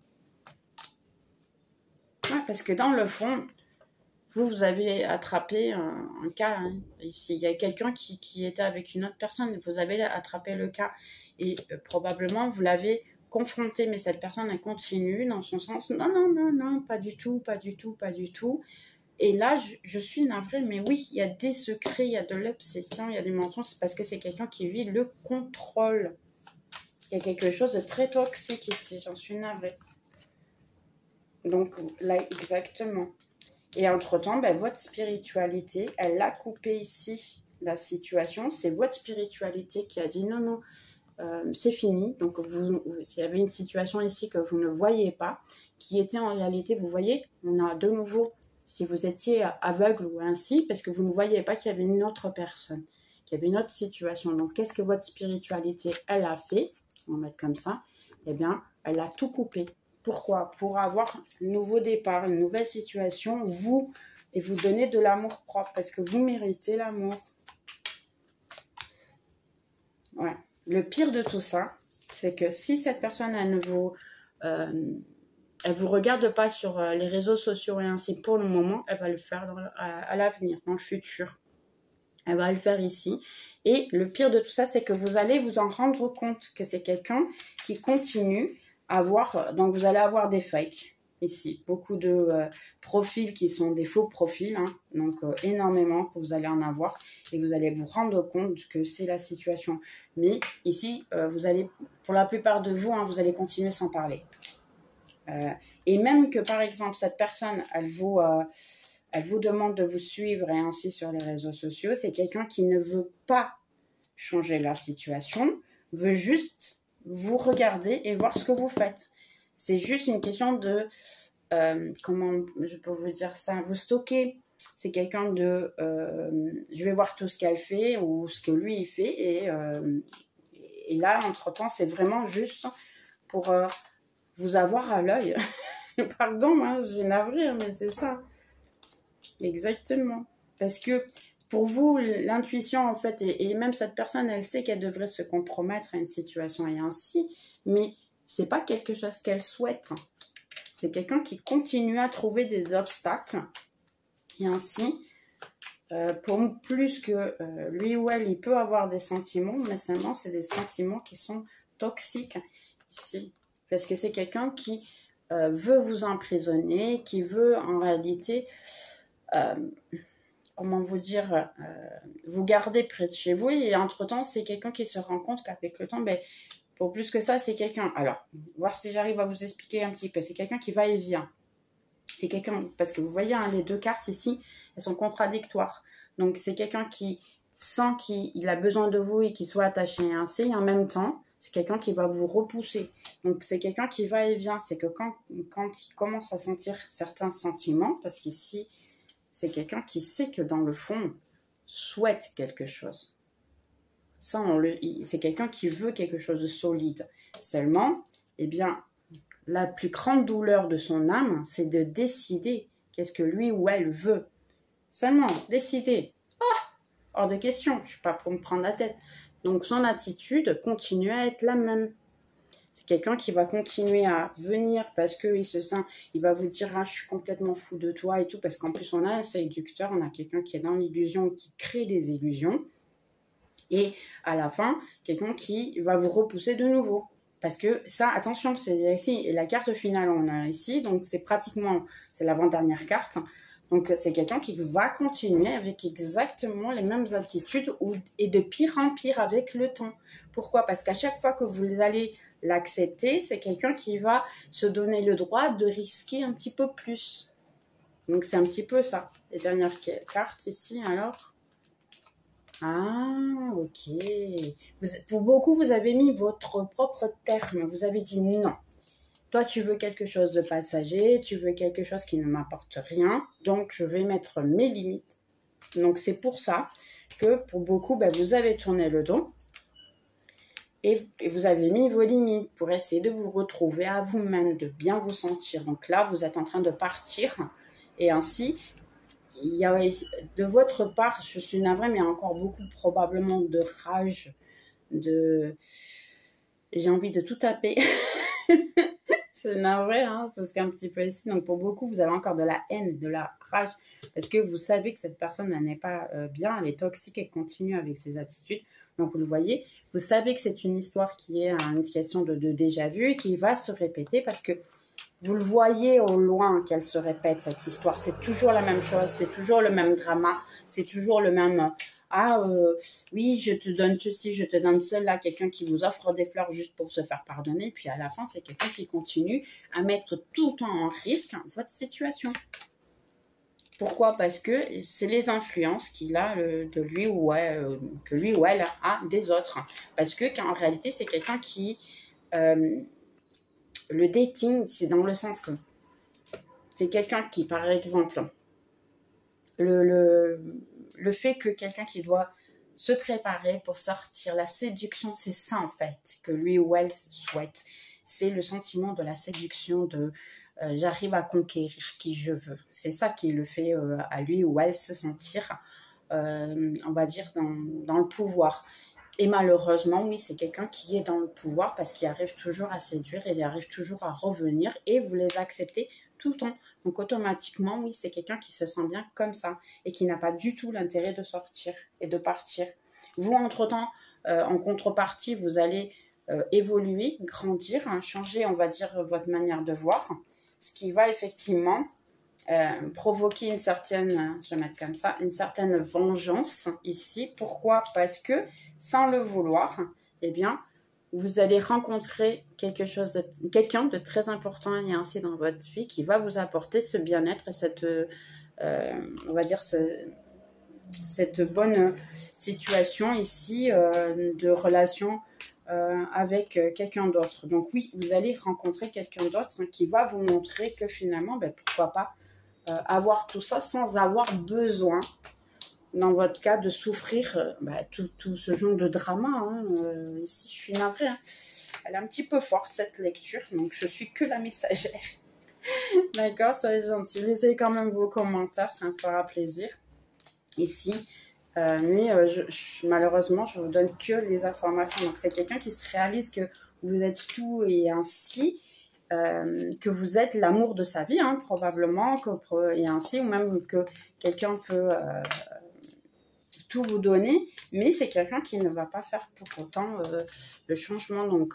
Ouais, parce que dans le fond, vous avez attrapé un cas. Hein. Ici, il y a quelqu'un qui était avec une autre personne. Vous avez attrapé le cas. Et probablement, vous l'avez confronté. Mais cette personne, elle continue dans son sens. Non, non, non, non, pas du tout, pas du tout, pas du tout. Et là, je suis navrée. Mais oui, il y a des secrets, il y a de l'obsession, il y a des mensonges. C'est parce que c'est quelqu'un qui vit le contrôle. Il y a quelque chose de très toxique ici. J'en suis navrée. Donc, là, exactement. Et entre-temps, ben, votre spiritualité, elle a coupé ici la situation. C'est votre spiritualité qui a dit non, non, c'est fini. Donc, il y avait une situation ici que vous ne voyez pas, qui était en réalité, vous voyez, on a de nouveau, si vous étiez aveugle ou ainsi, parce que vous ne voyez pas qu'il y avait une autre personne, qu'il y avait une autre situation. Donc, qu'est-ce que votre spiritualité, elle a fait? On va mettre comme ça. Eh bien, elle a tout coupé. Pourquoi? Pour avoir un nouveau départ, une nouvelle situation, vous, et vous donner de l'amour propre, parce que vous méritez l'amour. Ouais. Le pire de tout ça, c'est que si cette personne, elle vous regarde pas sur les réseaux sociaux et ainsi pour le moment, elle va le faire à l'avenir, dans le futur. Elle va le faire ici. Et le pire de tout ça, c'est que vous allez vous en rendre compte que c'est quelqu'un qui continue à avoir... Donc, vous allez avoir des fakes ici. Beaucoup de profils qui sont des faux profils. Hein, donc, énormément que vous allez en avoir. Et vous allez vous rendre compte que c'est la situation. Mais ici, vous allez, pour la plupart de vous, hein, vous allez continuer sans parler. Et même que, par exemple, cette personne, elle vous demande de vous suivre et ainsi sur les réseaux sociaux. C'est quelqu'un qui ne veut pas changer la situation, veut juste vous regarder et voir ce que vous faites. C'est juste une question de, comment je peux vous dire ça, vous stocker. C'est quelqu'un de, je vais voir tout ce qu'elle fait ou ce que lui il fait. Et là, entre-temps, c'est vraiment juste pour vous avoir à l'œil. Pardon, hein, je vais navrire, mais c'est ça. Exactement. Parce que pour vous, l'intuition, en fait, et même cette personne, elle sait qu'elle devrait se compromettre à une situation et ainsi, mais c'est pas quelque chose qu'elle souhaite. C'est quelqu'un qui continue à trouver des obstacles et ainsi, pour plus que lui ou elle, il peut avoir des sentiments, mais seulement c'est des sentiments qui sont toxiques ici. Parce que c'est quelqu'un qui veut vous emprisonner, qui veut en réalité... comment vous dire, vous garder près de chez vous et entre-temps, c'est quelqu'un qui se rend compte qu'avec le temps, ben, pour plus que ça, c'est quelqu'un, alors, voir si j'arrive à vous expliquer un petit peu, c'est quelqu'un qui va et vient. C'est quelqu'un, parce que vous voyez, hein, les deux cartes ici, elles sont contradictoires. Donc, c'est quelqu'un qui sent qu'il a besoin de vous et qu'il soit attaché à ainsi, et en même temps, c'est quelqu'un qui va vous repousser. Donc, c'est quelqu'un qui va et vient. C'est que quand il commence à sentir certains sentiments, parce qu'ici, c'est quelqu'un qui sait que dans le fond, souhaite quelque chose. Ça, c'est quelqu'un qui veut quelque chose de solide. Seulement, eh bien, la plus grande douleur de son âme, c'est de décider qu'est-ce que lui ou elle veut. Seulement, décider. Hors de question, je ne suis pas pour me prendre la tête. Donc, son attitude continue à être la même. C'est quelqu'un qui va continuer à venir parce qu'il se sent, il va vous dire, ah, je suis complètement fou de toi et tout, parce qu'en plus, on a un séducteur, on a quelqu'un qui est dans l'illusion, qui crée des illusions. Et à la fin, quelqu'un qui va vous repousser de nouveau. Parce que ça, attention, c'est ici, et la carte finale, on a ici, donc c'est pratiquement, c'est l'avant-dernière carte. Donc, c'est quelqu'un qui va continuer avec exactement les mêmes attitudes et de pire en pire avec le temps. Pourquoi? Parce qu'à chaque fois que vous allez l'accepter, c'est quelqu'un qui va se donner le droit de risquer un petit peu plus. Donc, c'est un petit peu ça. Les dernières cartes ici, alors. Ah, ok. Pour beaucoup, vous avez mis votre propre terme. Vous avez dit non. Toi, tu veux quelque chose de passager, tu veux quelque chose qui ne m'apporte rien, donc je vais mettre mes limites. Donc, c'est pour ça que pour beaucoup, ben, vous avez tourné le dos et vous avez mis vos limites pour essayer de vous retrouver à vous-même, de bien vous sentir. Donc là, vous êtes en train de partir et ainsi, il y a de votre part, je suis navrée, mais il y a encore beaucoup probablement de rage, j'ai envie de tout taper. C'est navré, hein, parce qu'un petit peu ici. Donc, pour beaucoup, vous avez encore de la haine, de la rage, parce que vous savez que cette personne, elle n'est pas bien, elle est toxique et continue avec ses attitudes. Donc, vous le voyez, vous savez que c'est une histoire qui est une question de déjà vu et qui va se répéter parce que vous le voyez au loin qu'elle se répète, cette histoire. C'est toujours la même chose, c'est toujours le même drama, c'est toujours le même... oui, je te donne ceci, je te donne cela, quelqu'un qui vous offre des fleurs juste pour se faire pardonner, puis à la fin, c'est quelqu'un qui continue à mettre tout le temps en risque votre situation. Pourquoi? Parce que c'est les influences qu'il a de lui ou que lui ou elle a des autres. Parce que qu'en réalité, c'est quelqu'un qui... le dating, c'est dans le sens que c'est quelqu'un qui, par exemple, le fait que quelqu'un qui doit se préparer pour sortir, la séduction, c'est ça en fait que lui ou elle souhaite. C'est le sentiment de la séduction, de j'arrive à conquérir qui je veux. C'est ça qui le fait à lui ou elle se sentir, on va dire, dans le pouvoir. Et malheureusement, oui, c'est quelqu'un qui est dans le pouvoir parce qu'il arrive toujours à séduire et il arrive toujours à revenir et vous les acceptez tout le temps. Donc automatiquement, oui, c'est quelqu'un qui se sent bien comme ça et qui n'a pas du tout l'intérêt de sortir et de partir. Vous, entre-temps, en contrepartie, vous allez évoluer, grandir, hein, changer, on va dire, votre manière de voir, ce qui va effectivement provoquer une certaine, je vais mettre comme ça, une certaine vengeance ici. Pourquoi? Parce que sans le vouloir, eh bien, vous allez rencontrer quelqu'un de très important et ainsi dans votre vie qui va vous apporter ce bien-être et cette, on va dire, cette bonne situation ici de relation avec quelqu'un d'autre. Donc oui, vous allez rencontrer quelqu'un d'autre qui va vous montrer que finalement, ben, pourquoi pas avoir tout ça sans avoir besoin, dans votre cas, de souffrir tout ce genre de drama. Hein. Ici, je suis navrée. Hein. Elle est un petit peu forte, cette lecture, donc je suis que la messagère. D'accord, soyez gentils. Lisez quand même vos commentaires, ça me fera plaisir. Ici, malheureusement, je vous donne que les informations. Donc, c'est quelqu'un qui se réalise que vous êtes tout et ainsi... que vous êtes l'amour de sa vie, hein, probablement, et ainsi, ou même que quelqu'un peut tout vous donner, mais c'est quelqu'un qui ne va pas faire pour autant le changement. Donc,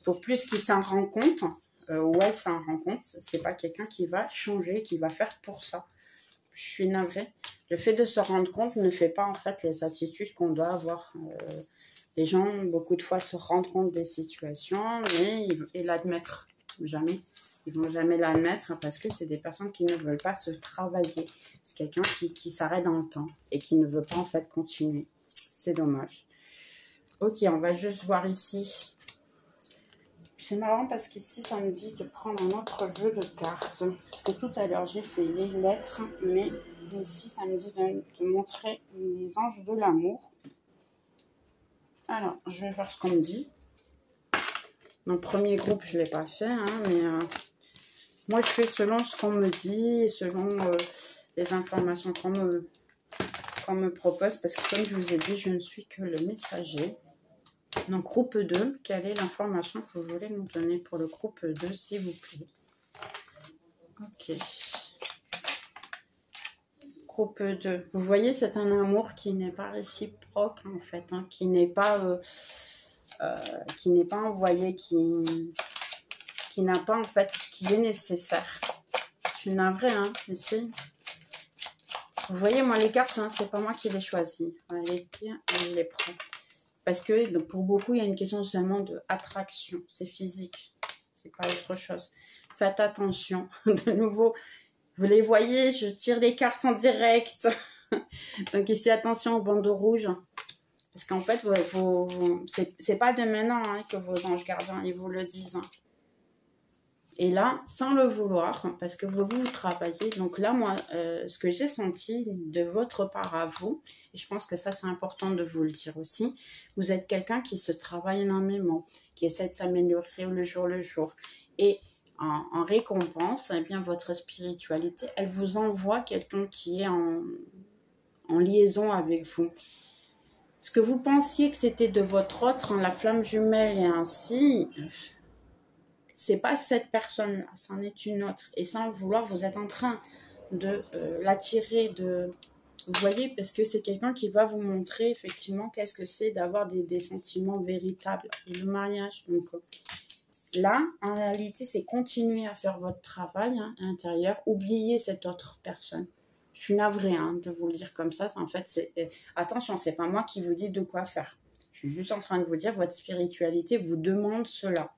pour plus qu'il s'en rend compte, ou elle s'en rend compte, c'est pas quelqu'un qui va changer, qui va faire pour ça. Je suis navrée. Le fait de se rendre compte ne fait pas en fait les attitudes qu'on doit avoir. Les gens, beaucoup de fois, se rendent compte des situations, mais ils l'admettent jamais. Ils vont jamais l'admettre parce que c'est des personnes qui ne veulent pas se travailler. C'est quelqu'un qui s'arrête dans le temps et qui ne veut pas en fait continuer. C'est dommage. Ok, on va juste voir ici. C'est marrant parce qu'ici, ça me dit de prendre un autre jeu de cartes. Parce que tout à l'heure, j'ai fait les lettres, mais ici, ça me dit de montrer les anges de l'amour. Alors, je vais voir ce qu'on me dit. Dans le premier groupe, je ne l'ai pas fait, hein, mais moi, je fais selon ce qu'on me dit et selon les informations qu'on me propose. Parce que comme je vous ai dit, je ne suis que le messager. Donc, groupe 2, quelle est l'information que vous voulez nous donner pour le groupe 2, s'il vous plaît? Ok. Groupe 2. Vous voyez, c'est un amour qui n'est pas réciproque, en fait, hein, qui n'est pas envoyé, qui n'a pas, en fait, ce qui est nécessaire. Je suis navrée, hein, ici. Vous voyez, moi, les cartes, hein, c'est pas moi qui les choisis. Les tiens, je les prends. Parce que pour beaucoup, il y a une question seulement d'attraction. C'est physique. C'est pas autre chose. Faites attention. De nouveau, vous les voyez, je tire les cartes en direct. Donc ici, attention aux bandeaux rouges. Parce qu'en fait, c'est pas de maintenant hein, que vos anges gardiens, ils vous le disent. Hein. Et là, sans le vouloir, parce que vous travaillez. Donc là, moi, ce que j'ai senti de votre part à vous, et je pense que ça, c'est important de vous le dire aussi, vous êtes quelqu'un qui se travaille énormément, qui essaie de s'améliorer le jour. Et en récompense, eh bien, votre spiritualité, elle vous envoie quelqu'un qui est en liaison avec vous. Ce que vous pensiez que c'était de votre autre, hein, la flamme jumelle et ainsi... c'est pas cette personne-là, c'en est une autre. Et sans le vouloir, vous êtes en train de l'attirer, vous voyez, parce que c'est quelqu'un qui va vous montrer effectivement qu'est-ce que c'est d'avoir des sentiments véritables. Et le mariage, donc là, en réalité, c'est continuer à faire votre travail hein, à l'intérieur, oublier cette autre personne. Je suis navrée hein, de vous le dire comme ça. En fait, attention, c'est pas moi qui vous dis de quoi faire. Je suis juste en train de vous dire, votre spiritualité vous demande cela.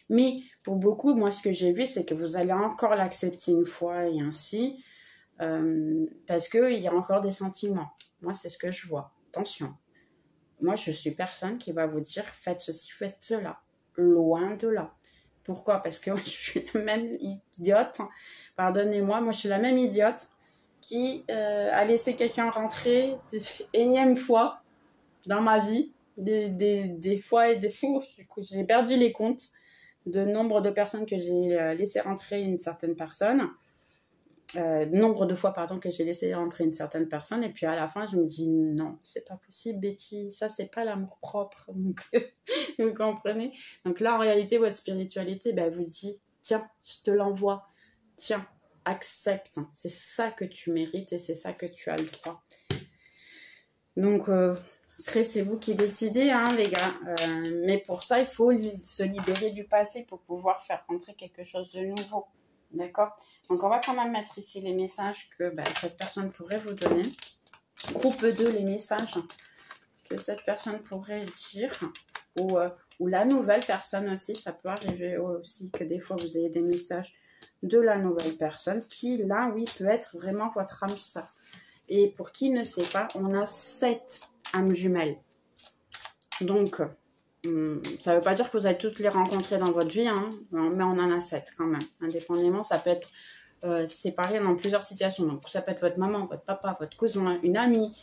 Mais pour beaucoup, moi, ce que j'ai vu, c'est que vous allez encore l'accepter une fois et ainsi. parce qu'il y a encore des sentiments. Moi, c'est ce que je vois. Attention. Moi, je suis personne qui va vous dire faites ceci, faites cela. Loin de là. Pourquoi? Parce que je suis la même idiote. Pardonnez-moi, moi je suis la même idiote qui a laissé quelqu'un rentrer des énième fois dans ma vie. Des fois et des fois, j'ai perdu les comptes de nombre de personnes que j'ai laissé rentrer une certaine personne. Nombre de fois, pardon, que j'ai laissé rentrer une certaine personne. Et puis à la fin, je me dis non, c'est pas possible, Betty. Ça, c'est pas l'amour propre. Donc, vous comprenez? Donc là, en réalité, votre spiritualité, ben, elle vous dit tiens, je te l'envoie. Tiens, accepte. C'est ça que tu mérites et c'est ça que tu as le droit. Donc, après, c'est vous qui décidez, hein, les gars. Mais pour ça, il faut se libérer du passé pour pouvoir faire rentrer quelque chose de nouveau. D'accord? Donc, on va quand même mettre ici les messages que cette personne pourrait vous donner. Groupe 2, les messages que cette personne pourrait dire. Ou la nouvelle personne aussi. Ça peut arriver aussi que des fois, vous ayez des messages de la nouvelle personne qui, là, oui, peut être vraiment votre âme sœur. Et pour qui ne sait pas, on a 7 âmes jumelles. Donc, ça ne veut pas dire que vous allez toutes les rencontrer dans votre vie, hein, mais on en a 7 quand même. Indépendamment, ça peut être séparé dans plusieurs situations. Donc, ça peut être votre maman, votre papa, votre cousin, une amie.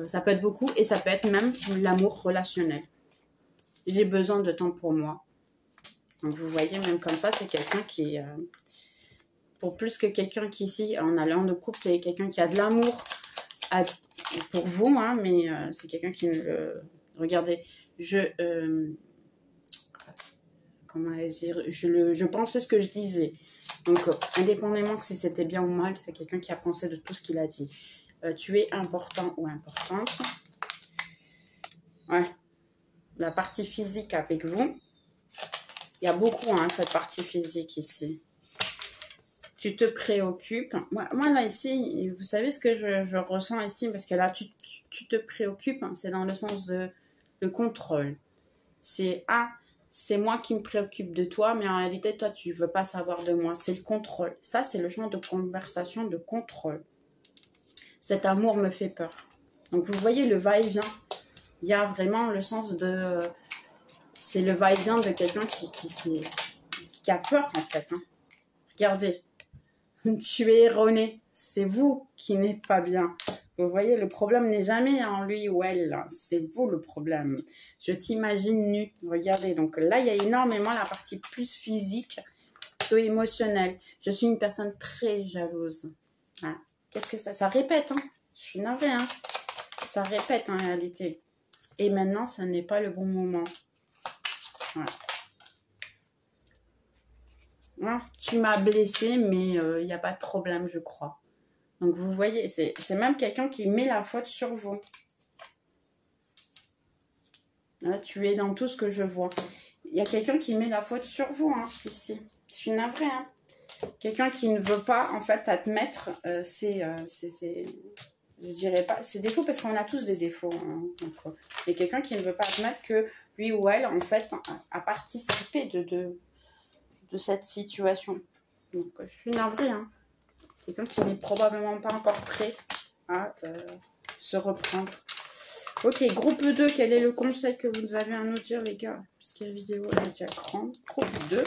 Ça peut être beaucoup et ça peut être même l'amour relationnel. J'ai besoin de temps pour moi. Donc, vous voyez, même comme ça, c'est quelqu'un qui... pour plus que quelqu'un qui, ici, en allant de couple, c'est quelqu'un qui a de l'amour pour vous, hein, mais c'est quelqu'un qui... regardez, comment dire, je pensais ce que je disais. Donc, indépendamment que si c'était bien ou mal, c'est quelqu'un qui a pensé de tout ce qu'il a dit. Tu es important ou importante. Ouais. La partie physique avec vous. Il y a beaucoup, hein, cette partie physique ici. Tu te préoccupes. Moi là, ici, vous savez ce que je ressens ici? Parce que là, tu te préoccupes, hein, c'est dans le sens de le contrôle. C'est moi qui me préoccupe de toi, mais en réalité, toi, tu ne veux pas savoir de moi. C'est le contrôle. Ça, c'est le genre de conversation de contrôle. Cet amour me fait peur. Donc, vous voyez le va-et-vient. Il y a vraiment le sens de... c'est le va-et-vient de quelqu'un qui a peur, en fait. Hein. Regardez. Tu es erroné. C'est vous qui n'êtes pas bien. Vous voyez, le problème n'est jamais en lui ou elle. C'est vous le problème. Je t'imagine nu. Regardez, donc là, il y a énormément la partie plus physique, plutôt émotionnelle. Je suis une personne très jalouse. Voilà. Qu'est-ce que ça répète, hein? Je suis navrée, hein? Ça répète en réalité. Et maintenant, ce n'est pas le bon moment. Voilà. Voilà. Tu m'as blessé, mais il n'y a pas de problème, je crois. Donc, vous voyez, c'est même quelqu'un qui met la faute sur vous. Là, tu es dans tout ce que je vois. Il y a quelqu'un qui met la faute sur vous, hein, ici. Je suis navrée, hein. Quelqu'un qui ne veut pas, en fait, admettre je dirais pas, c'est défaut parce qu'on a tous des défauts. Hein, donc, mais quelqu'un qui ne veut pas admettre que lui ou elle, en fait, a participé de cette situation. Donc, je suis navrée, hein. Quelqu'un qui n'est probablement pas encore prêt à se reprendre. Ok, groupe 2, quel est le conseil que vous avez à nous dire, les gars? Parce que la vidéo elle est déjà grande. Groupe 2.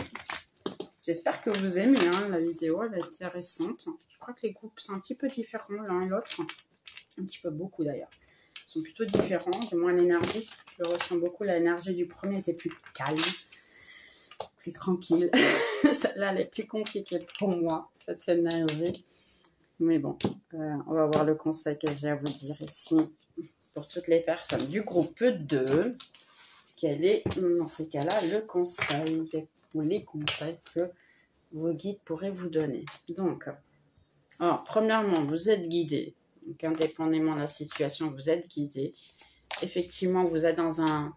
J'espère que vous aimez, hein, la vidéo, elle est intéressante. Je crois que les groupes sont un petit peu différents l'un et l'autre. Un petit peu beaucoup d'ailleurs. Ils sont plutôt différents, du moins l'énergie. Je le ressens beaucoup. L'énergie du premier était plus calme, plus tranquille. Celle-là, elle est plus compliquée pour moi, cette énergie. Mais bon, on va voir le conseil que j'ai à vous dire ici. Pour toutes les personnes du groupe 2, quel est, dans ces cas-là, le conseil ou les conseils que vos guides pourraient vous donner. Donc, alors, premièrement, vous êtes guidé. Donc, indépendamment de la situation, vous êtes guidé. Effectivement, vous êtes dans un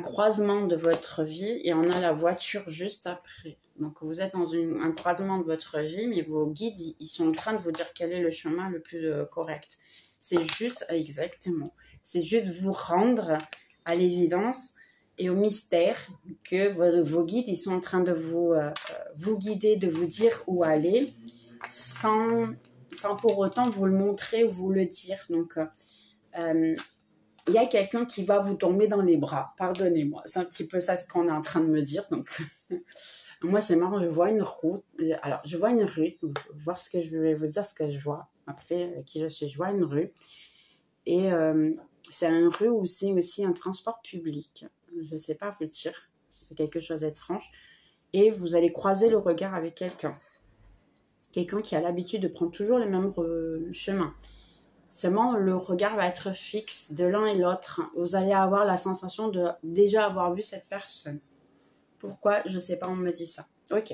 croisement de votre vie et on a la voiture juste après. Donc, vous êtes dans un croisement de votre vie, mais vos guides, ils sont en train de vous dire quel est le chemin le plus correct. C'est juste, exactement, c'est juste vous rendre à l'évidence et au mystère que vos guides, ils sont en train de vous guider, de vous dire où aller. sans pour autant vous le montrer ou vous le dire. Donc, il y a quelqu'un qui va vous tomber dans les bras. Pardonnez-moi, c'est un petit peu ça ce qu'on est en train de me dire. Donc, moi, c'est marrant, je vois une route. Alors, je vois une rue. Voir ce que je vais vous dire, ce que je vois. Après, qui je suis, je vois une rue. Et c'est une rue où c'est aussi un transport public. Je ne sais pas vous dire. C'est quelque chose d'étrange. Et vous allez croiser le regard avec quelqu'un. Quelqu'un qui a l'habitude de prendre toujours le même chemin. Seulement, le regard va être fixe de l'un et l'autre. Vous allez avoir la sensation de déjà avoir vu cette personne. Pourquoi? Je ne sais pas, on me dit ça. Ok.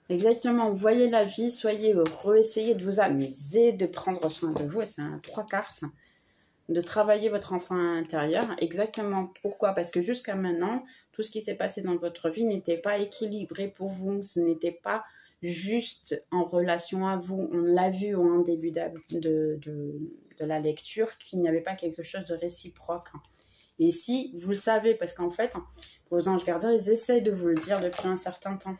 Exactement, vous voyez la vie, soyez heureux, essayez de vous amuser, de prendre soin de vous. Et c'est un 3 cartes. De travailler votre enfant intérieur. Exactement. Pourquoi? Parce que jusqu'à maintenant, tout ce qui s'est passé dans votre vie n'était pas équilibré pour vous. Ce n'était pas juste en relation à vous. On l'a vu en début de la lecture qu'il n'y avait pas quelque chose de réciproque. Et ici, vous le savez, parce qu'en fait, vos anges gardiens, ils essaient de vous le dire depuis un certain temps.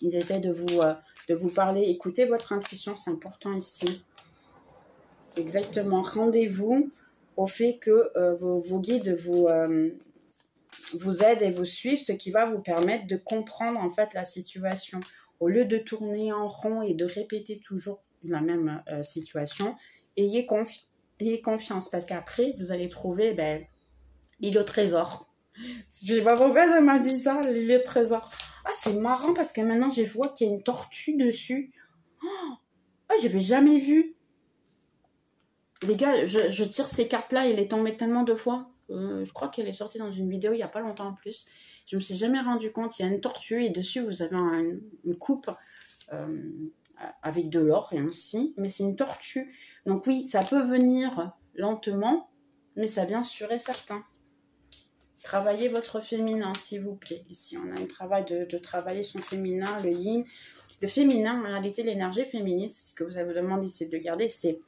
Ils essaient de vous parler. Écoutez votre intuition, c'est important ici. Exactement. Rendez-vous au fait que vos guides vous aident et vous suivent, ce qui va vous permettre de comprendre en fait la situation. Au lieu de tourner en rond et de répéter toujours la même situation, ayez confiance parce qu'après, vous allez trouver l'île au trésor. Je sais pas pourquoi ça m'a dit ça, l'île au trésor. Ah, c'est marrant parce que maintenant, je vois qu'il y a une tortue dessus. Oh, j'avais jamais vu. Les gars, je tire ces cartes-là, il est tombé tellement de fois. Je crois qu'elle est sortie dans une vidéo il n'y a pas longtemps en plus. Je ne me suis jamais rendu compte. Il y a une tortue et dessus, vous avez une coupe avec de l'or et ainsi. Mais c'est une tortue. Donc oui, ça peut venir lentement, mais ça vient sûr et certain. Travaillez votre féminin, s'il vous plaît. Ici, on a un travail de travailler son féminin, le yin. Le féminin, en réalité, l'énergie féminine, ce que vous avez demandé, c'est de garder, c'est...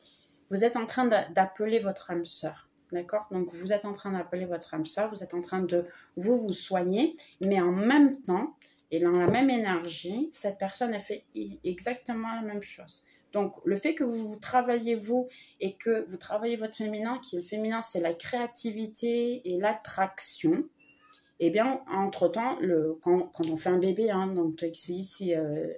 Vous êtes en train d'appeler votre âme sœur, d'accord? Donc, vous êtes en train d'appeler votre âme sœur, vous êtes en train de vous soigner, mais en même temps, et dans la même énergie, cette personne a fait exactement la même chose. Donc, le fait que vous travaillez vous et que vous travaillez votre féminin, qui le féminin, c'est la créativité et l'attraction, eh bien, entre-temps, quand on fait un bébé, hein, donc ici,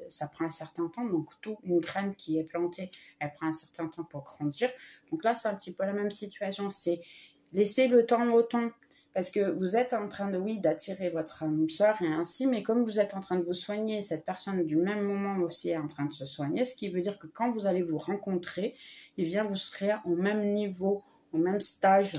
ça prend un certain temps. Donc, une graine qui est plantée, elle prend un certain temps pour grandir. Donc là, c'est un petit peu la même situation. C'est laisser le temps au temps. Parce que vous êtes en train de, oui, d'attirer votre âme sœur et ainsi, mais comme vous êtes en train de vous soigner, cette personne du même moment aussi est en train de se soigner, ce qui veut dire que quand vous allez vous rencontrer, eh bien, vous serez au même niveau, au même stage.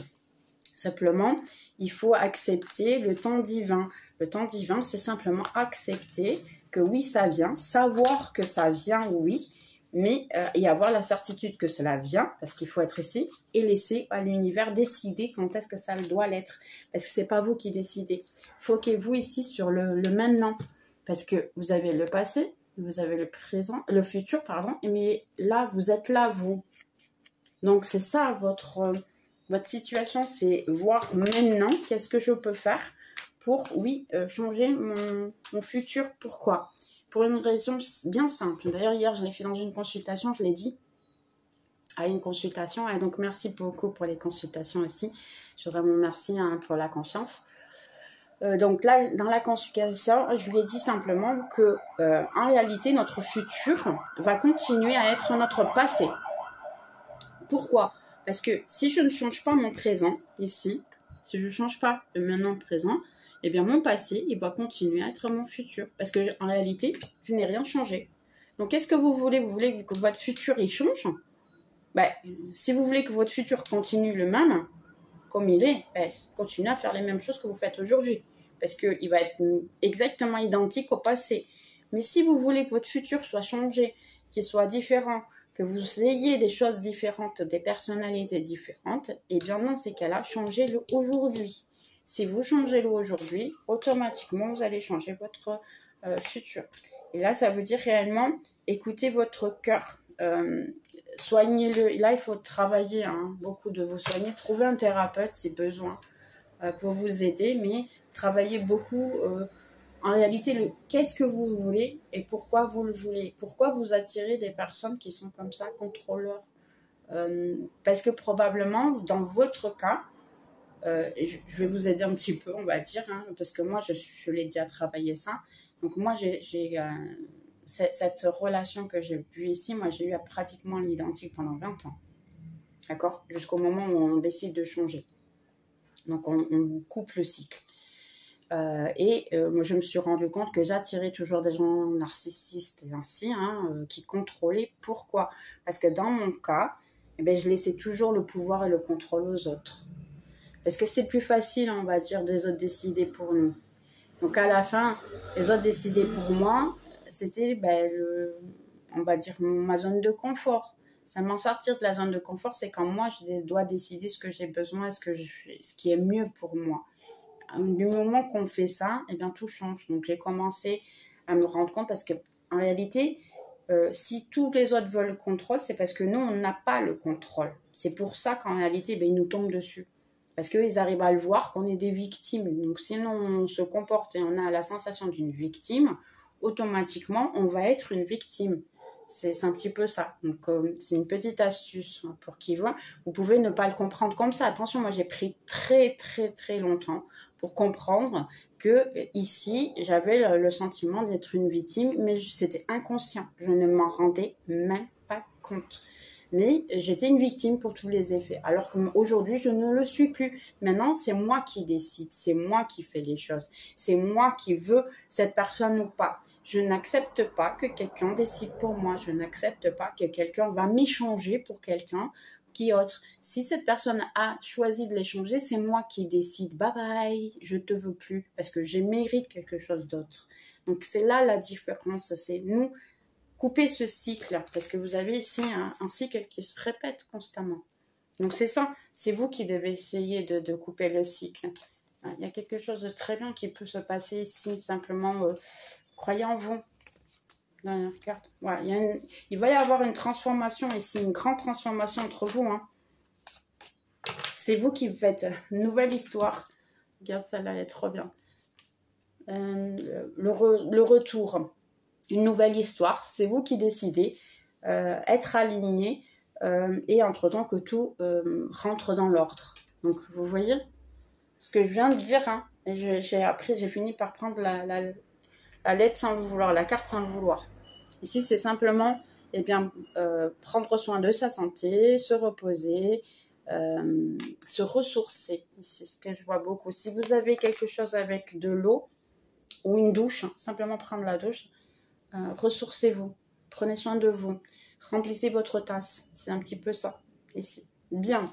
Simplement, il faut accepter le temps divin. Le temps divin, c'est simplement accepter que oui, ça vient, savoir que ça vient, oui, mais y avoir la certitude que cela vient, parce qu'il faut être ici, et laisser à l'univers décider quand est-ce que ça doit l'être. Parce que ce n'est pas vous qui décidez. Foquez-vous ici sur le maintenant, parce que vous avez le passé, vous avez le présent, le futur, pardon, mais là, vous êtes là, vous. Donc, c'est ça votre situation, c'est voir maintenant qu'est-ce que je peux faire pour, oui, changer mon futur. Pourquoi? Pour une raison bien simple. D'ailleurs, hier, je l'ai fait dans une consultation, je l'ai dit, à une consultation. Et donc, merci beaucoup pour les consultations aussi. Je voudrais vous remercier pour la confiance. Donc là, dans la consultation, je lui ai dit simplement que, en réalité, notre futur va continuer à être notre passé. Pourquoi? Parce que si je ne change pas mon présent, ici, si je ne change pas le maintenant présent, eh bien mon passé, il va continuer à être mon futur. Parce que en réalité, je n'ai rien changé. Donc, qu'est-ce que vous voulez? Vous voulez que votre futur, il change? Si vous voulez que votre futur continue le même, comme il est, continuez à faire les mêmes choses que vous faites aujourd'hui. Parce qu'il va être exactement identique au passé. Mais si vous voulez que votre futur soit changé, qu'il soit différent, que vous ayez des choses différentes, des personnalités différentes, et bien dans ces cas-là, changez-le aujourd'hui. Si vous changez le aujourd'hui, automatiquement, vous allez changer votre futur. Et là, ça veut dire réellement, écoutez votre cœur. Soignez-le. Là, il faut travailler, beaucoup de vous soigner. Trouvez un thérapeute si besoin pour vous aider, mais travaillez beaucoup en réalité, qu'est-ce que vous voulez et pourquoi vous le voulez. Pourquoi vous attirez des personnes qui sont comme ça, contrôleurs. Parce que probablement, dans votre cas, je vais vous aider un petit peu, on va dire, hein, parce que moi, je l'ai déjà travaillé ça. Donc moi, cette relation que j'ai vue ici, moi, j'ai eu pratiquement l'identique pendant 20 ans. D'accord? Jusqu'au moment où on décide de changer. Donc, on coupe le cycle. Moi, je me suis rendu compte que j'attirais toujours des gens narcissistes et ainsi, hein, qui contrôlaient. Pourquoi? Parce que dans mon cas, eh bien, je laissais toujours le pouvoir et le contrôle aux autres. Parce que c'est plus facile, on va dire, des autres décider pour nous. Donc, à la fin, les autres décidaient pour moi. C'était, on va dire, ma zone de confort. Seulement sortir de la zone de confort, c'est quand moi, je dois décider ce que j'ai besoin, ce qui est mieux pour moi. Du moment qu'on fait ça, eh bien, tout change. Donc, j'ai commencé à me rendre compte parce que, en réalité, si tous les autres veulent le contrôle, c'est parce que nous, on n'a pas le contrôle. C'est pour ça qu'en réalité, ils nous tombent dessus. Parce qu'ils arrivent à le voir qu'on est des victimes. Donc, sinon, on se comporte et on a la sensation d'une victime, automatiquement, on va être une victime. C'est un petit peu ça. Donc, c'est une petite astuce pour qui voit. Vous pouvez ne pas le comprendre comme ça. Attention, moi, j'ai pris très, très, très longtemps pour comprendre que ici, j'avais le sentiment d'être une victime, mais c'était inconscient. Je ne m'en rendais même pas compte. Mais j'étais une victime pour tous les effets. Alors qu'aujourd'hui, je ne le suis plus. Maintenant, c'est moi qui décide. C'est moi qui fais les choses. C'est moi qui veux cette personne ou pas. Je n'accepte pas que quelqu'un décide pour moi. Je n'accepte pas que quelqu'un va m'échanger pour quelqu'un qui autre. Si cette personne a choisi de l'échanger, c'est moi qui décide. Bye bye, je te veux plus parce que je mérite quelque chose d'autre. Donc c'est là la différence. C'est nous couper ce cycle parce que vous avez ici un cycle qui se répète constamment. Donc c'est ça. C'est vous qui devez essayer de couper le cycle. Il y a quelque chose de très bien qui peut se passer ici. Simplement, croyez en vous. Dernière carte. Voilà, il va y avoir une transformation ici, une grande transformation entre vous. Hein. C'est vous qui faites une nouvelle histoire. Regarde, celle-là, elle est trop bien. Le retour, une nouvelle histoire. C'est vous qui décidez, être aligné et entre-temps que tout rentre dans l'ordre. Donc, vous voyez ce que je viens de dire. Hein, et après, j'ai fini par prendre la lettre sans le vouloir, la carte sans le vouloir. Ici, c'est simplement prendre soin de sa santé, se reposer, se ressourcer. C'est ce que je vois beaucoup. Si vous avez quelque chose avec de l'eau ou une douche, simplement prendre la douche, ressourcez-vous, prenez soin de vous, remplissez votre tasse. C'est un petit peu ça. Ici. Bien.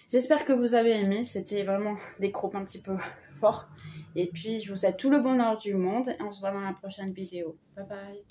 J'espère que vous avez aimé. C'était vraiment des groupes un petit peu forts. Et puis, je vous souhaite tout le bonheur du monde. Et on se voit dans la prochaine vidéo. Bye bye.